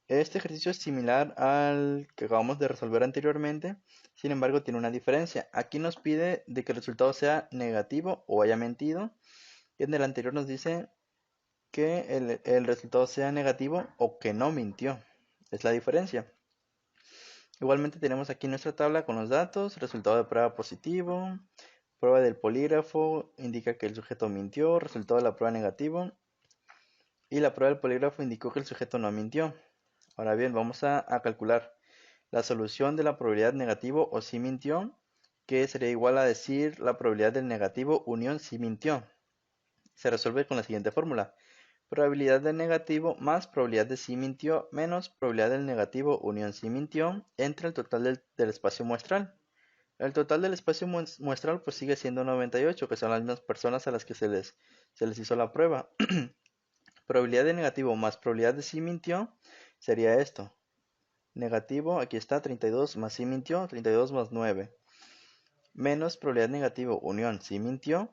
Este ejercicio es similar al que acabamos de resolver anteriormente, sin embargo tiene una diferencia. Aquí nos pide de que el resultado sea negativo o haya mentido, y en el anterior nos dice que el resultado sea negativo o que no mintió. Es la diferencia. Igualmente tenemos aquí nuestra tabla con los datos: resultado de prueba positivo, prueba del polígrafo indica que el sujeto mintió, resultado de la prueba negativo, y la prueba del polígrafo indicó que el sujeto no mintió. Ahora bien, vamos a calcular la solución de la probabilidad negativo o sí mintió, que sería igual a decir la probabilidad del negativo unión sí mintió. Se resuelve con la siguiente fórmula: probabilidad del negativo más probabilidad de sí mintió menos probabilidad del negativo unión sí mintió entre el total del espacio muestral. El total del espacio muestral pues sigue siendo 98, que son las mismas personas a las que se les hizo la prueba. Probabilidad de negativo más probabilidad de sí mintió sería esto: negativo, aquí está, 32 más sí mintió, 32 más 9, menos probabilidad negativo unión sí mintió.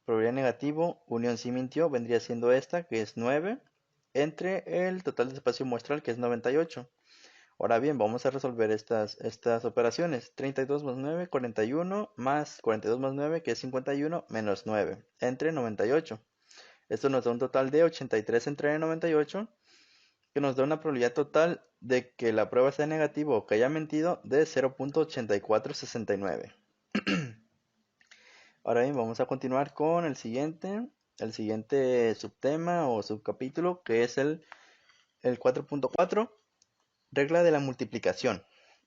Probabilidad negativo unión sí mintió vendría siendo esta, que es 9, entre el total de espacio muestral, que es 98. Ahora bien, vamos a resolver estas operaciones: 32 más 9, 41, más 42 más 9, que es 51, menos 9, entre 98. Esto nos da un total de 83 entre 98, que nos da una probabilidad total de que la prueba sea negativa o que haya mentido de 0.8469. Ahora bien, vamos a continuar con el siguiente subtema o subcapítulo, que es el 4.4, regla de la multiplicación.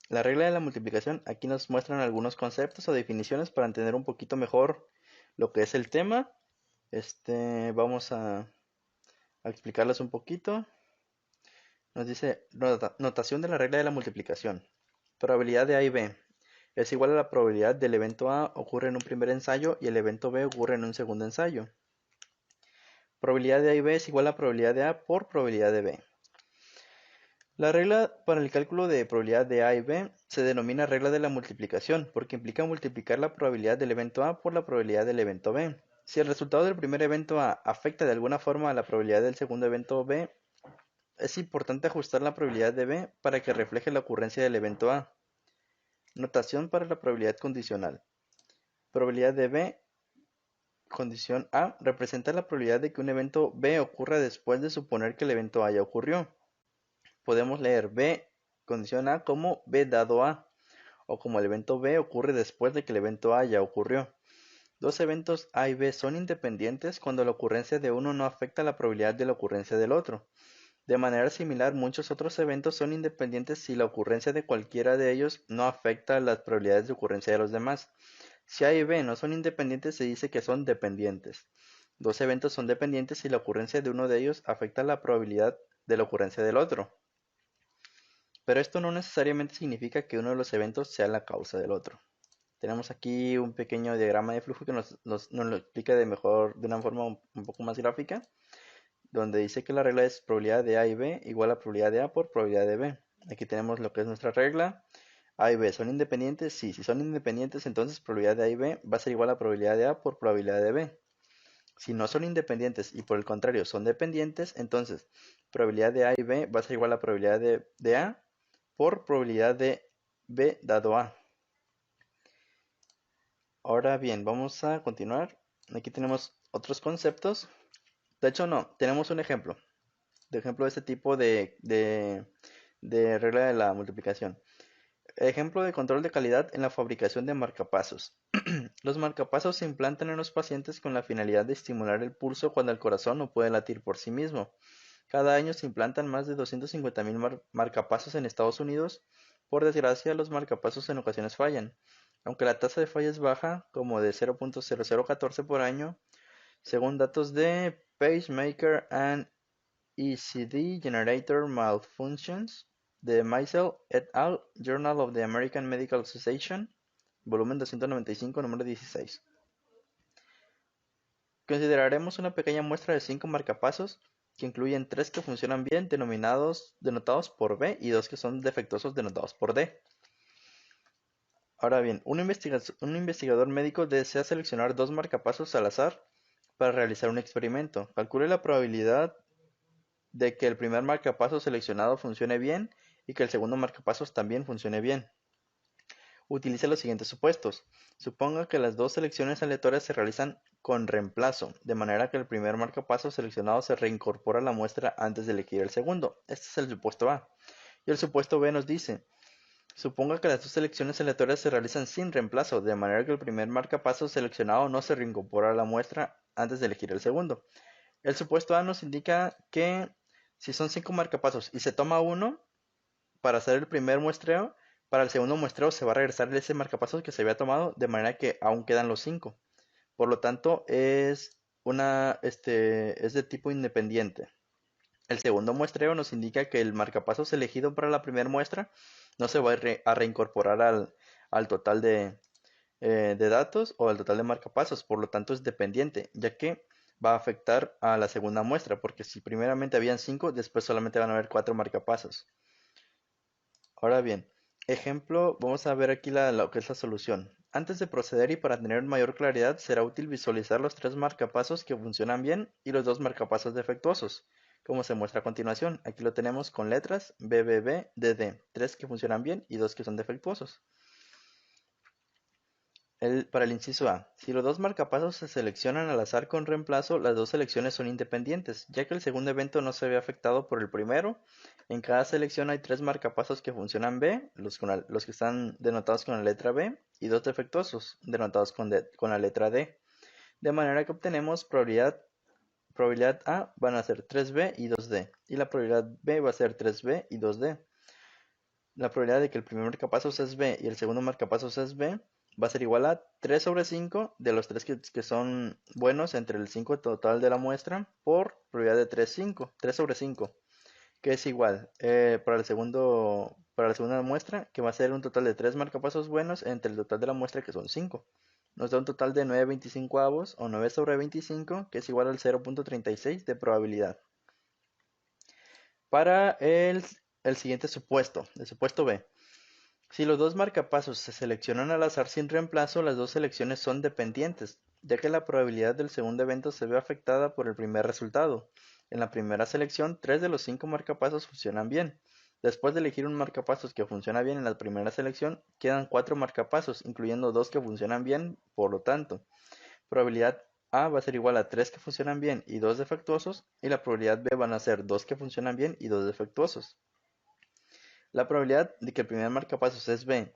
La regla de la multiplicación, aquí nos muestran algunos conceptos o definiciones para entender un poquito mejor lo que es el tema. Vamos a explicarles un poquito. Nos dice: notación de la regla de la multiplicación. Probabilidad de A y B. es igual a la probabilidad del evento A ocurre en un primer ensayo y el evento B ocurre en un segundo ensayo. Probabilidad de A y B es igual a probabilidad de A por probabilidad de B. La regla para el cálculo de probabilidad de A y B se denomina regla de la multiplicación porque implica multiplicar la probabilidad del evento A por la probabilidad del evento B. Si el resultado del primer evento A afecta de alguna forma a la probabilidad del segundo evento B, es importante ajustar la probabilidad de B para que refleje la ocurrencia del evento A. Notación para la probabilidad condicional. Probabilidad de B, condición A, representa la probabilidad de que un evento B ocurra después de suponer que el evento A ya ocurrió. Podemos leer B, condición A, como B dado A, o como el evento B ocurre después de que el evento A ya ocurrió. Dos eventos A y B son independientes cuando la ocurrencia de uno no afecta la probabilidad de la ocurrencia del otro. De manera similar, muchos otros eventos son independientes si la ocurrencia de cualquiera de ellos no afecta las probabilidades de ocurrencia de los demás. Si A y B no son independientes, se dice que son dependientes. Dos eventos son dependientes si la ocurrencia de uno de ellos afecta la probabilidad de la ocurrencia del otro. Pero esto no necesariamente significa que uno de los eventos sea la causa del otro. Tenemos aquí un pequeño diagrama de flujo que nos lo explica de una forma un poco más gráfica, donde dice que la regla es probabilidad de A y B igual a probabilidad de A por probabilidad de B. Aquí tenemos lo que es nuestra regla. A y B son independientes. Sí, si son independientes, entonces probabilidad de A y B va a ser igual a probabilidad de A por probabilidad de B. Si no son independientes y por el contrario son dependientes, entonces probabilidad de A y B va a ser igual a probabilidad de A por probabilidad de B dado A. Ahora bien, vamos a continuar. Aquí tenemos otros conceptos. De hecho, no, tenemos un ejemplo. De ejemplo de este tipo de regla de la multiplicación. Ejemplo de control de calidad en la fabricación de marcapasos. Los marcapasos se implantan en los pacientes con la finalidad de estimular el pulso cuando el corazón no puede latir por sí mismo. Cada año se implantan más de 250.000 marcapasos en Estados Unidos. Por desgracia, los marcapasos en ocasiones fallan. Aunque la tasa de falla es baja, como de 0.0014 por año, según datos de Pacemaker and ECD Generator Malfunctions de Meisel et al. Journal of the American Medical Association, volumen 295, número 16. Consideraremos una pequeña muestra de 5 marcapasos que incluyen 3 que funcionan bien, denotados por B, y 2 que son defectuosos, denotados por D. Ahora bien, un investigador médico desea seleccionar 2 marcapasos al azar para realizar un experimento. Calcule la probabilidad de que el primer marcapasos seleccionado funcione bien y que el segundo marcapasos también funcione bien. Utilice los siguientes supuestos. Suponga que las dos selecciones aleatorias se realizan con reemplazo, de manera que el primer marcapasos seleccionado se reincorpora a la muestra antes de elegir el segundo. Este es el supuesto A. Y el supuesto B nos dice, suponga que las dos selecciones aleatorias se realizan sin reemplazo, de manera que el primer marcapasos seleccionado no se reincorpora a la muestra antes de elegir el segundo. El supuesto A nos indica que si son 5 marcapasos y se toma uno para hacer el primer muestreo, para el segundo muestreo se va a regresar ese marcapasos que se había tomado, de manera que aún quedan los 5. Por lo tanto, es de tipo independiente. El segundo muestreo nos indica que el marcapasos elegido para la primera muestra no se va a reincorporar al total de datos o al total de marcapasos, por lo tanto es dependiente, ya que va a afectar a la segunda muestra, porque si primeramente habían 5, después solamente van a haber 4 marcapasos. Ahora bien, ejemplo, vamos a ver aquí lo que es la solución. Antes de proceder y para tener mayor claridad, será útil visualizar los 3 marcapasos que funcionan bien y los 2 marcapasos defectuosos, como se muestra a continuación. Aquí lo tenemos con letras BBB, DD, 3 que funcionan bien y 2 que son defectuosos. Para el inciso A, si los dos marcapasos se seleccionan al azar con reemplazo, las dos selecciones son independientes, ya que el segundo evento no se ve afectado por el primero. En cada selección hay 3 marcapasos que funcionan B, los que están denotados con la letra B, y 2 defectuosos, denotados con la letra D. De manera que obtenemos probabilidad A van a ser 3B y 2D, y la probabilidad B va a ser 3B y 2D. La probabilidad de que el primer marcapasos es B y el segundo marcapasos es B va a ser igual a 3 sobre 5 de los 3 que son buenos entre el 5 total de la muestra por probabilidad de 3 sobre 5, que es igual. Para para la segunda muestra, que va a ser un total de 3 marcapasos buenos entre el total de la muestra, que son 5. Nos da un total de 9/25 o 9 sobre 25, que es igual al 0.36 de probabilidad. Para el siguiente supuesto, el supuesto B. Si los dos marcapasos se seleccionan al azar sin reemplazo, las dos selecciones son dependientes, ya que la probabilidad del segundo evento se ve afectada por el primer resultado. En la primera selección, 3 de los 5 marcapasos funcionan bien. Después de elegir un marcapasos que funciona bien en la primera selección, quedan 4 marcapasos, incluyendo 2 que funcionan bien, por lo tanto, probabilidad A va a ser igual a 3 que funcionan bien y 2 defectuosos, y la probabilidad B van a ser 2 que funcionan bien y 2 defectuosos. La probabilidad de que el primer marcapasos es B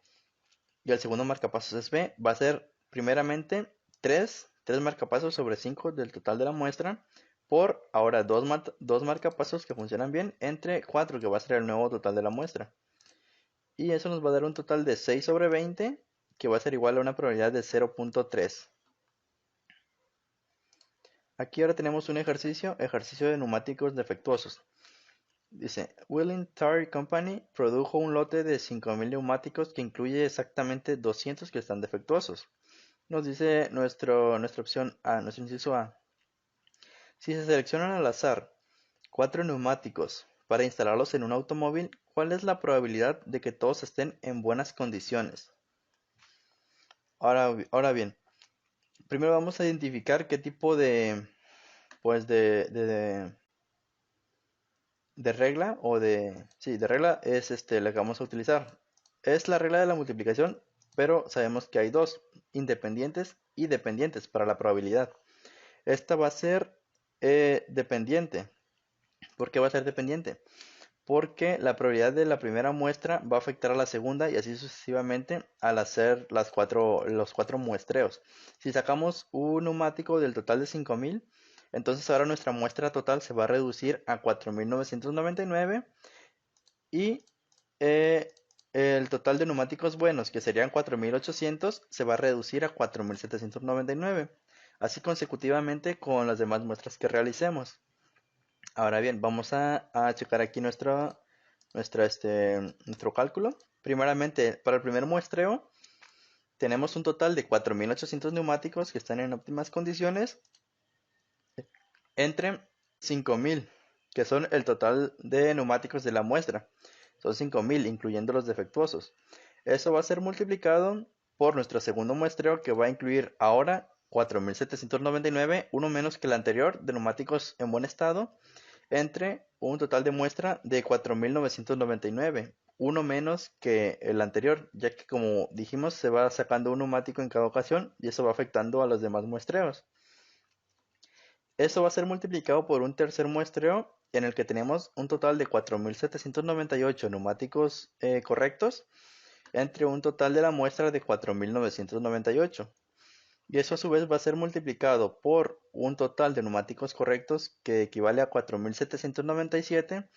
y el segundo marcapasos es B va a ser primeramente 3 marcapasos sobre 5 del total de la muestra, por ahora 2 marcapasos que funcionan bien entre 4, que va a ser el nuevo total de la muestra. Y eso nos va a dar un total de 6 sobre 20, que va a ser igual a una probabilidad de 0.3. Aquí ahora tenemos un ejercicio de neumáticos defectuosos. Dice, Willing Tire Company produjo un lote de 5.000 neumáticos que incluye exactamente 200 que están defectuosos. Nos dice nuestra opción A, nuestro inciso A. Si se seleccionan al azar 4 neumáticos para instalarlos en un automóvil, ¿cuál es la probabilidad de que todos estén en buenas condiciones? Ahora bien, primero vamos a identificar qué tipo pues de regla de regla es la que vamos a utilizar. Es la regla de la multiplicación, pero sabemos que hay dos, independientes y dependientes para la probabilidad. Esta va a ser dependiente. ¿Por qué va a ser dependiente? Porque la probabilidad de la primera muestra va a afectar a la segunda y así sucesivamente al hacer los cuatro muestreos. Si sacamos un neumático del total de 5.000, entonces ahora nuestra muestra total se va a reducir a 4.999 y eh, el total de neumáticos buenos, que serían 4.800, se va a reducir a 4.799, así consecutivamente con las demás muestras que realicemos. Ahora bien, vamos a checar aquí nuestro cálculo. Primeramente, para el primer muestreo, tenemos un total de 4.800 neumáticos que están en óptimas condiciones entre 5.000, que son el total de neumáticos de la muestra. Son 5.000, incluyendo los defectuosos. Eso va a ser multiplicado por nuestro segundo muestreo, que va a incluir ahora 4.799, uno menos que el anterior, de neumáticos en buen estado, entre un total de muestra de 4.999, uno menos que el anterior, ya que, como dijimos, se va sacando un neumático en cada ocasión y eso va afectando a los demás muestreos. Eso va a ser multiplicado por un tercer muestreo en el que tenemos un total de 4.798 neumáticos correctos entre un total de la muestra de 4.998. Y eso a su vez va a ser multiplicado por un total de neumáticos correctos que equivale a 4.797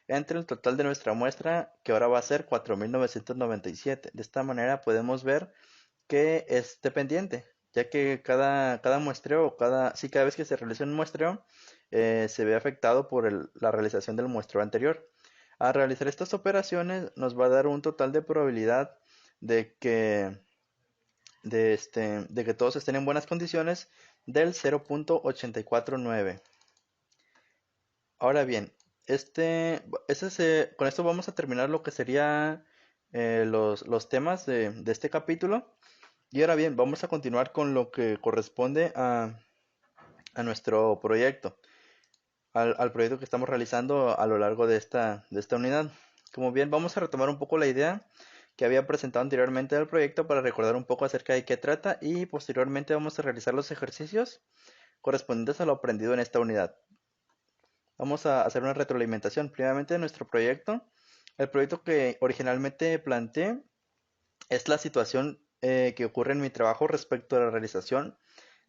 entre el total de nuestra muestra, que ahora va a ser 4.997. De esta manera podemos ver que es dependiente, ya que cada muestreo, cada vez que se realiza un muestreo, se ve afectado por la realización del muestreo anterior. Al realizar estas operaciones nos va a dar un total de probabilidad de que de que todos estén en buenas condiciones del 0.849. Ahora bien, con esto vamos a terminar lo que sería los temas de este capítulo. Y ahora bien, vamos a continuar con lo que corresponde a nuestro proyecto, al proyecto que estamos realizando a lo largo de esta unidad. Como bien, vamos a retomar un poco la idea que había presentado anteriormente del proyecto para recordar un poco acerca de qué trata, y posteriormente vamos a realizar los ejercicios correspondientes a lo aprendido en esta unidad. Vamos a hacer una retroalimentación primeramente de nuestro proyecto. El proyecto que originalmente planteé es la situación que ocurre en mi trabajo respecto a la realización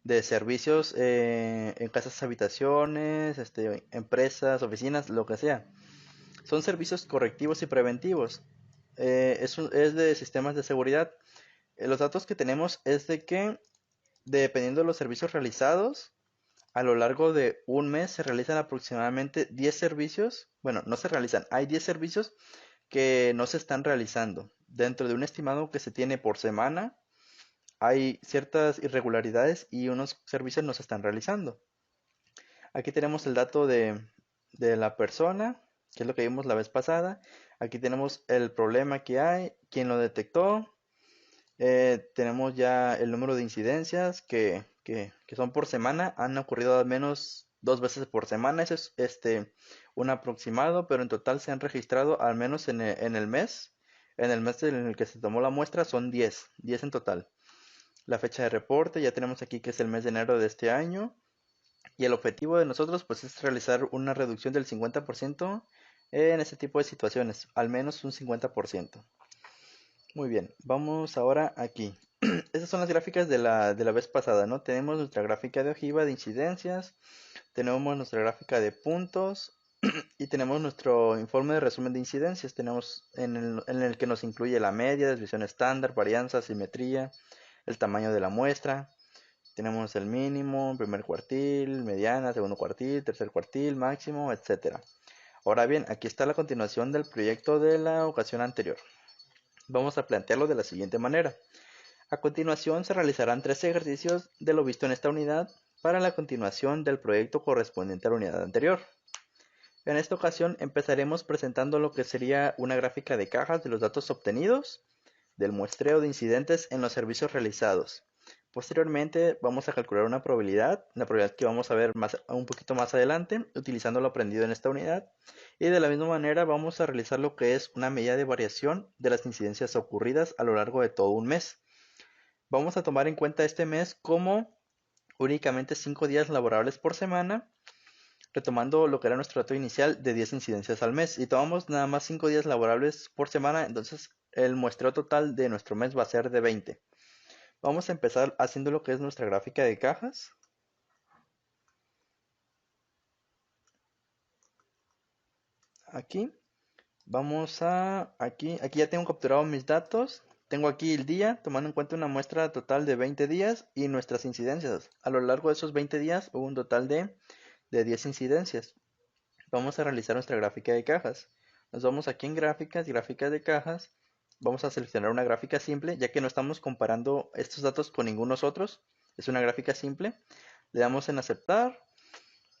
de servicios en casas, habitaciones, empresas, oficinas, lo que sea. Son servicios correctivos y preventivos. Es de sistemas de seguridad. Los datos que tenemos es de que, dependiendo de los servicios realizados, a lo largo de un mes se realizan aproximadamente 10 servicios. Bueno, no se realizan, hay 10 servicios que no se están realizando. Dentro de un estimado que se tiene por semana, hay ciertas irregularidades y unos servicios no se están realizando. Aquí tenemos el dato de la persona, que es lo que vimos la vez pasada. Aquí tenemos el problema que hay, quién lo detectó. Tenemos ya el número de incidencias que son por semana. Han ocurrido al menos 2 veces por semana. Ese es un aproximado, pero en total se han registrado al menos en el mes. En el mes en el que se tomó la muestra son 10 en total. La fecha de reporte ya tenemos aquí que es el mes de enero de este año. Y el objetivo de nosotros pues es realizar una reducción del 50% en este tipo de situaciones, al menos un 50%. Muy bien, vamos ahora aquí. Estas son las gráficas de la vez pasada, ¿no? Tenemos nuestra gráfica de ojiva de incidencias, tenemos nuestra gráfica de puntos y tenemos nuestro informe de resumen de incidencias. Tenemos en el que nos incluye la media, desviación estándar, varianza, simetría, el tamaño de la muestra. Tenemos el mínimo, primer cuartil, mediana, segundo cuartil, tercer cuartil, máximo, etcétera. Ahora bien, aquí está la continuación del proyecto de la ocasión anterior. Vamos a plantearlo de la siguiente manera. A continuación se realizarán 3 ejercicios de lo visto en esta unidad para la continuación del proyecto correspondiente a la unidad anterior. En esta ocasión empezaremos presentando lo que sería una gráfica de cajas de los datos obtenidos del muestreo de incidentes en los servicios realizados. Posteriormente vamos a calcular una probabilidad, la probabilidad que vamos a ver un poquito más adelante, utilizando lo aprendido en esta unidad. Y de la misma manera vamos a realizar lo que es una medida de variación de las incidencias ocurridas a lo largo de todo un mes. Vamos a tomar en cuenta este mes como únicamente 5 días laborables por semana, retomando lo que era nuestro dato inicial de 10 incidencias al mes. Y tomamos nada más 5 días laborables por semana, entonces el muestreo total de nuestro mes va a ser de 20. Vamos a empezar haciendo lo que es nuestra gráfica de cajas. Aquí. Aquí ya tengo capturado mis datos. Tengo aquí el día, tomando en cuenta una muestra total de 20 días y nuestras incidencias. A lo largo de esos 20 días hubo un total de 10 incidencias. Vamos a realizar nuestra gráfica de cajas. Nos vamos aquí en gráficas, gráficas de cajas. Vamos a seleccionar una gráfica simple, ya que no estamos comparando estos datos con ningunos otros. Es una gráfica simple. Le damos en aceptar.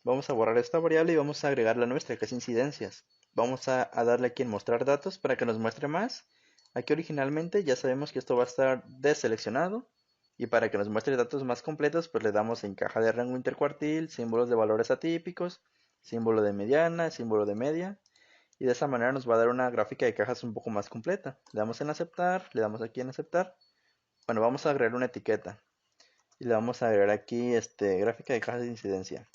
Vamos a borrar esta variable y vamos a agregar la nuestra, que es incidencias. Vamos a darle aquí en mostrar datos para que nos muestre más. Aquí originalmente ya sabemos que esto va a estar deseleccionado. Y para que nos muestre datos más completos, pues le damos en caja de rango intercuartil, símbolos de valores atípicos, símbolo de mediana, símbolo de media. Y de esa manera nos va a dar una gráfica de cajas un poco más completa. Le damos en aceptar, le damos aquí en aceptar. Bueno, vamos a agregar una etiqueta. Y le vamos a agregar aquí gráfica de cajas de incidencia.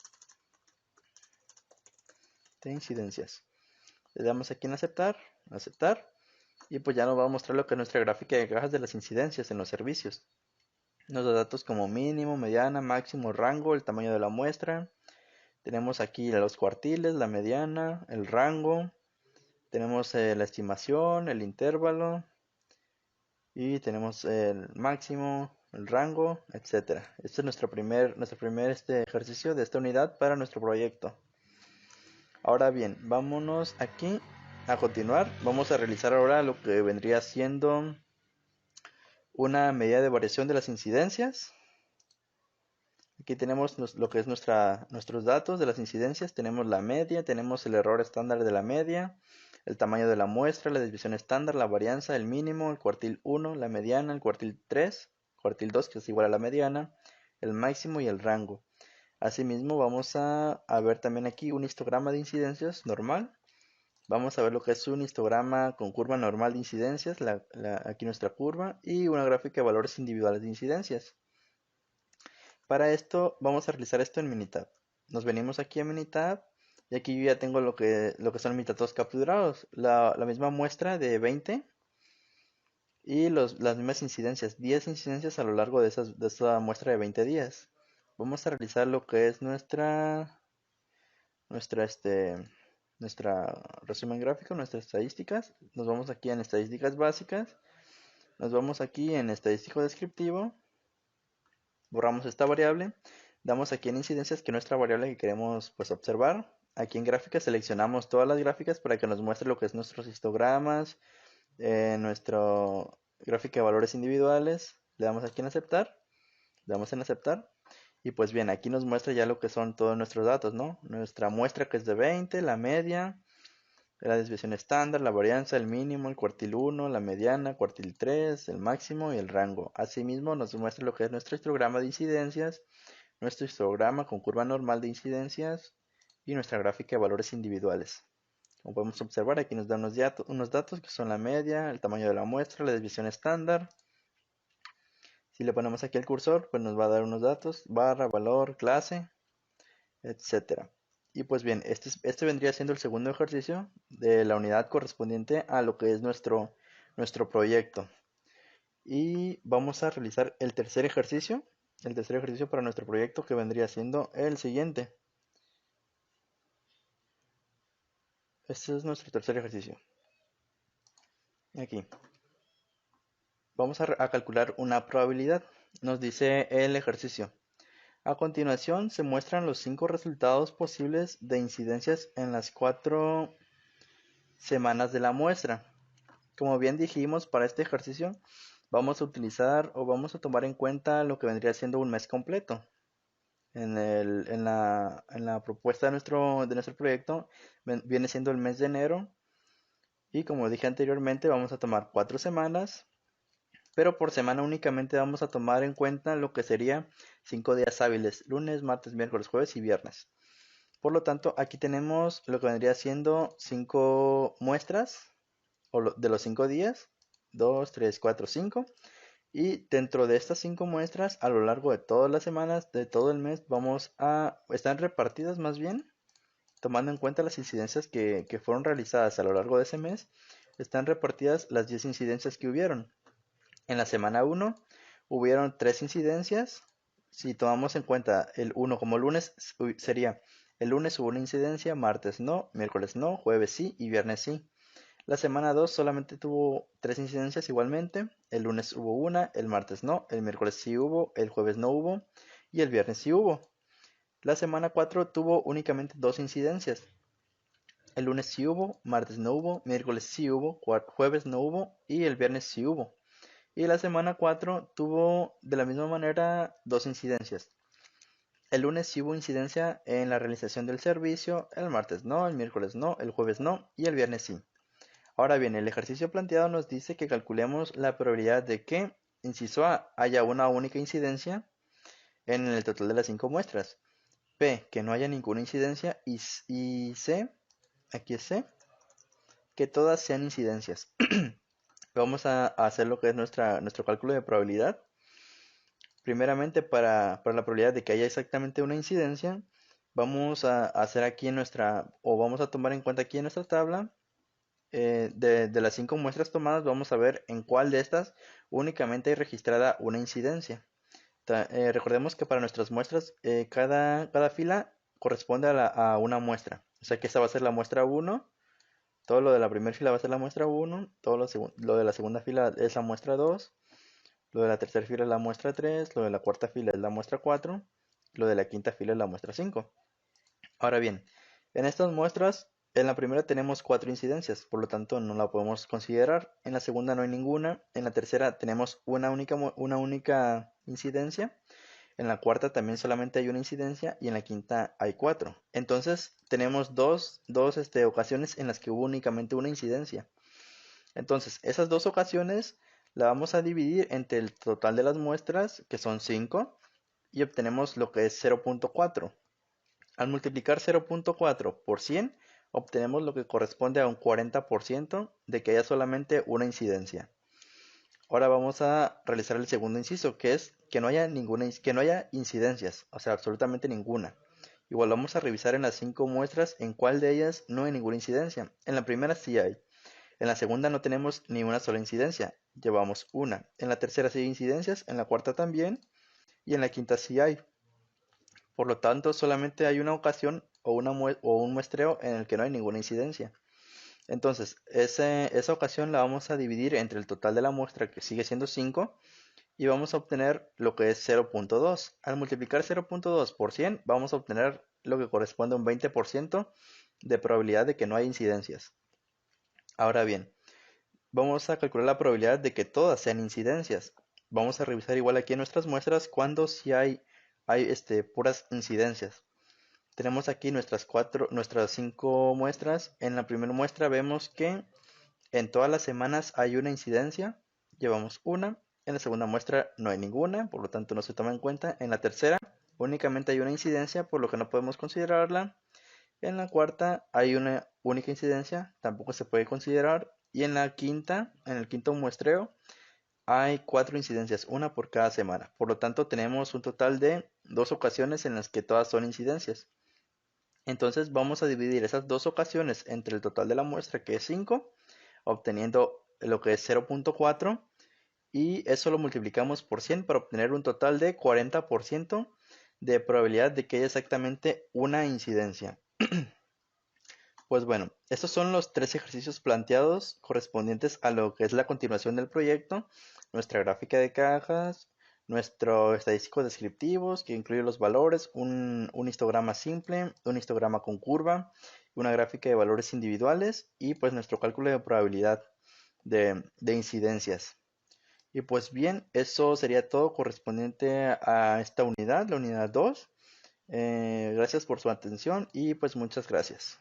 De incidencias. Le damos aquí en aceptar, aceptar. Y pues ya nos va a mostrar lo que es nuestra gráfica de cajas de las incidencias en los servicios. Nos da datos como mínimo, mediana, máximo, rango, el tamaño de la muestra. Tenemos aquí los cuartiles, la mediana, el rango. Tenemos la estimación, el intervalo. Y tenemos el máximo, el rango, etcétera. Este es nuestro primer ejercicio de esta unidad para nuestro proyecto. Ahora bien, vámonos aquí a continuar. Vamos a realizar ahora lo que vendría siendo una medida de variación de las incidencias. Aquí tenemos lo que es nuestros datos de las incidencias. Tenemos la media, tenemos el error estándar de la media, el tamaño de la muestra, la desviación estándar, la varianza, el mínimo, el cuartil 1, la mediana, el cuartil 3, cuartil 2 que es igual a la mediana, el máximo y el rango. Asimismo vamos a ver también aquí un histograma de incidencias normal. Vamos a ver lo que es un histograma con curva normal de incidencias, aquí nuestra curva, y una gráfica de valores individuales de incidencias. Para esto vamos a realizar esto en Minitab. Nos venimos aquí a Minitab y aquí yo ya tengo lo que son mis datos capturados. La misma muestra de 20 y las mismas incidencias, 10 incidencias a lo largo de esa muestra de 20 días. Vamos a realizar lo que es nuestra resumen gráfico, nuestras estadísticas. Nos vamos aquí en estadísticas básicas. Nos vamos aquí en estadístico descriptivo. Borramos esta variable. Damos aquí en incidencias que nuestra variable que queremos pues observar. aquí en gráficas seleccionamos todas las gráficas para que nos muestre lo que es nuestros histogramas, nuestro gráfica de valores individuales. Le damos aquí en aceptar, le damos en aceptar. Y pues bien, aquí nos muestra ya lo que son todos nuestros datos, ¿no? Nuestra muestra que es de 20, la media, la desviación estándar, la varianza, el mínimo, el cuartil 1, la mediana, cuartil 3, el máximo y el rango. Asimismo nos muestra lo que es nuestro histograma de incidencias, nuestro histograma con curva normal de incidencias y nuestra gráfica de valores individuales. Como podemos observar, aquí nos da unos datos que son la media, el tamaño de la muestra, la desviación estándar. Si le ponemos aquí el cursor, pues nos va a dar unos datos, barra, valor, clase, etcétera. Y pues bien, este vendría siendo el segundo ejercicio de la unidad correspondiente a lo que es nuestro proyecto. Y vamos a realizar el tercer ejercicio para nuestro proyecto, que vendría siendo el siguiente. Este es nuestro tercer ejercicio. Aquí. Vamos a calcular una probabilidad. Nos dice el ejercicio. A continuación se muestran los 5 resultados posibles de incidencias en las 4 semanas de la muestra. Como bien dijimos, para este ejercicio vamos a utilizar o vamos a tomar en cuenta lo que vendría siendo un mes completo. En la propuesta de nuestro proyecto viene siendo el mes de enero, y como dije anteriormente vamos a tomar 4 semanas, pero por semana únicamente vamos a tomar en cuenta lo que sería 5 días hábiles: lunes, martes, miércoles, jueves y viernes. Por lo tanto, aquí tenemos lo que vendría siendo 5 muestras de los 5 días: 2, 3, 4, 5. Y dentro de estas 5 muestras, a lo largo de todas las semanas, de todo el mes, están repartidas más bien, tomando en cuenta las incidencias que fueron realizadas a lo largo de ese mes. Están repartidas las 10 incidencias que hubieron. En la semana 1 hubieron 3 incidencias. Si tomamos en cuenta el 1 como lunes, sería: el lunes hubo una incidencia, martes no, miércoles no, jueves sí y viernes sí. La semana 2 solamente tuvo 3 incidencias igualmente: el lunes hubo una, el martes no, el miércoles sí hubo, el jueves no hubo y el viernes sí hubo. La semana 4 tuvo únicamente 2 incidencias: el lunes sí hubo, martes no hubo, miércoles sí hubo, jueves no hubo y el viernes sí hubo. Y la semana 4 tuvo de la misma manera 2 incidencias: el lunes sí hubo incidencia en la realización del servicio, el martes no, el miércoles no, el jueves no y el viernes sí. Ahora bien, el ejercicio planteado nos dice que calculemos la probabilidad de que, inciso A, haya una única incidencia en el total de las 5 muestras; B, que no haya ninguna incidencia; y C, aquí es C, que todas sean incidencias. Vamos a hacer lo que es nuestro cálculo de probabilidad. Primeramente, para la probabilidad de que haya exactamente una incidencia, vamos a hacer aquí vamos a tomar en cuenta aquí en nuestra tabla. De las 5 muestras tomadas, vamos a ver en cuál de estas únicamente hay registrada una incidencia. Recordemos que para nuestras muestras, cada fila corresponde a una muestra. O sea que esa va a ser la muestra 1, todo lo de la primera fila va a ser la muestra 1, todo lo de la segunda fila es la muestra 2, lo de la tercera fila es la muestra 3, lo de la cuarta fila es la muestra 4, lo de la quinta fila es la muestra 5. Ahora bien, en estas muestras, en la primera tenemos 4 incidencias, por lo tanto no la podemos considerar. En la segunda no hay ninguna. En la tercera tenemos una única incidencia. En la cuarta también solamente hay una incidencia y en la quinta hay 4. Entonces tenemos dos ocasiones en las que hubo únicamente una incidencia. Entonces esas 2 ocasiones la vamos a dividir entre el total de las muestras, que son 5, y obtenemos lo que es 0.4. Al multiplicar 0.4 por 100, obtenemos lo que corresponde a un 40% de que haya solamente una incidencia. Ahora vamos a realizar el segundo inciso, que es que no haya incidencias, o sea, absolutamente ninguna. Igual vamos a revisar en las 5 muestras en cuál de ellas no hay ninguna incidencia. En la primera sí hay. En la segunda no tenemos ni una sola incidencia, llevamos una. En la tercera sí hay incidencias, en la cuarta también, y en la quinta sí hay. Por lo tanto, solamente hay una ocasión o un muestreo en el que no hay ninguna incidencia. Entonces, esa ocasión la vamos a dividir entre el total de la muestra, que sigue siendo 5, y vamos a obtener lo que es 0.2. Al multiplicar 0.2 por 100, vamos a obtener lo que corresponde a un 20% de probabilidad de que no haya incidencias. Ahora bien, vamos a calcular la probabilidad de que todas sean incidencias. Vamos a revisar igual aquí en nuestras muestras cuando si hay puras incidencias. Tenemos aquí nuestras 5 muestras. En la primera muestra vemos que en todas las semanas hay una incidencia, llevamos una. En la segunda muestra no hay ninguna, por lo tanto no se toma en cuenta. En la tercera únicamente hay una incidencia, por lo que no podemos considerarla. En la cuarta hay una única incidencia, tampoco se puede considerar. Y en la quinta, en el quinto muestreo, hay 4 incidencias, una por cada semana. Por lo tanto tenemos un total de 2 ocasiones en las que todas son incidencias. Entonces vamos a dividir esas 2 ocasiones entre el total de la muestra, que es 5, obteniendo lo que es 0.4, y eso lo multiplicamos por 100 para obtener un total de 40% de probabilidad de que haya exactamente una incidencia. Pues bueno, estos son los 3 ejercicios planteados correspondientes a lo que es la continuación del proyecto, nuestra gráfica de cajas, nuestro estadístico descriptivos que incluye los valores, un histograma simple, un histograma con curva, una gráfica de valores individuales y pues nuestro cálculo de probabilidad de incidencias. Y pues bien, eso sería todo correspondiente a esta unidad, la unidad 2. Gracias por su atención y pues muchas gracias.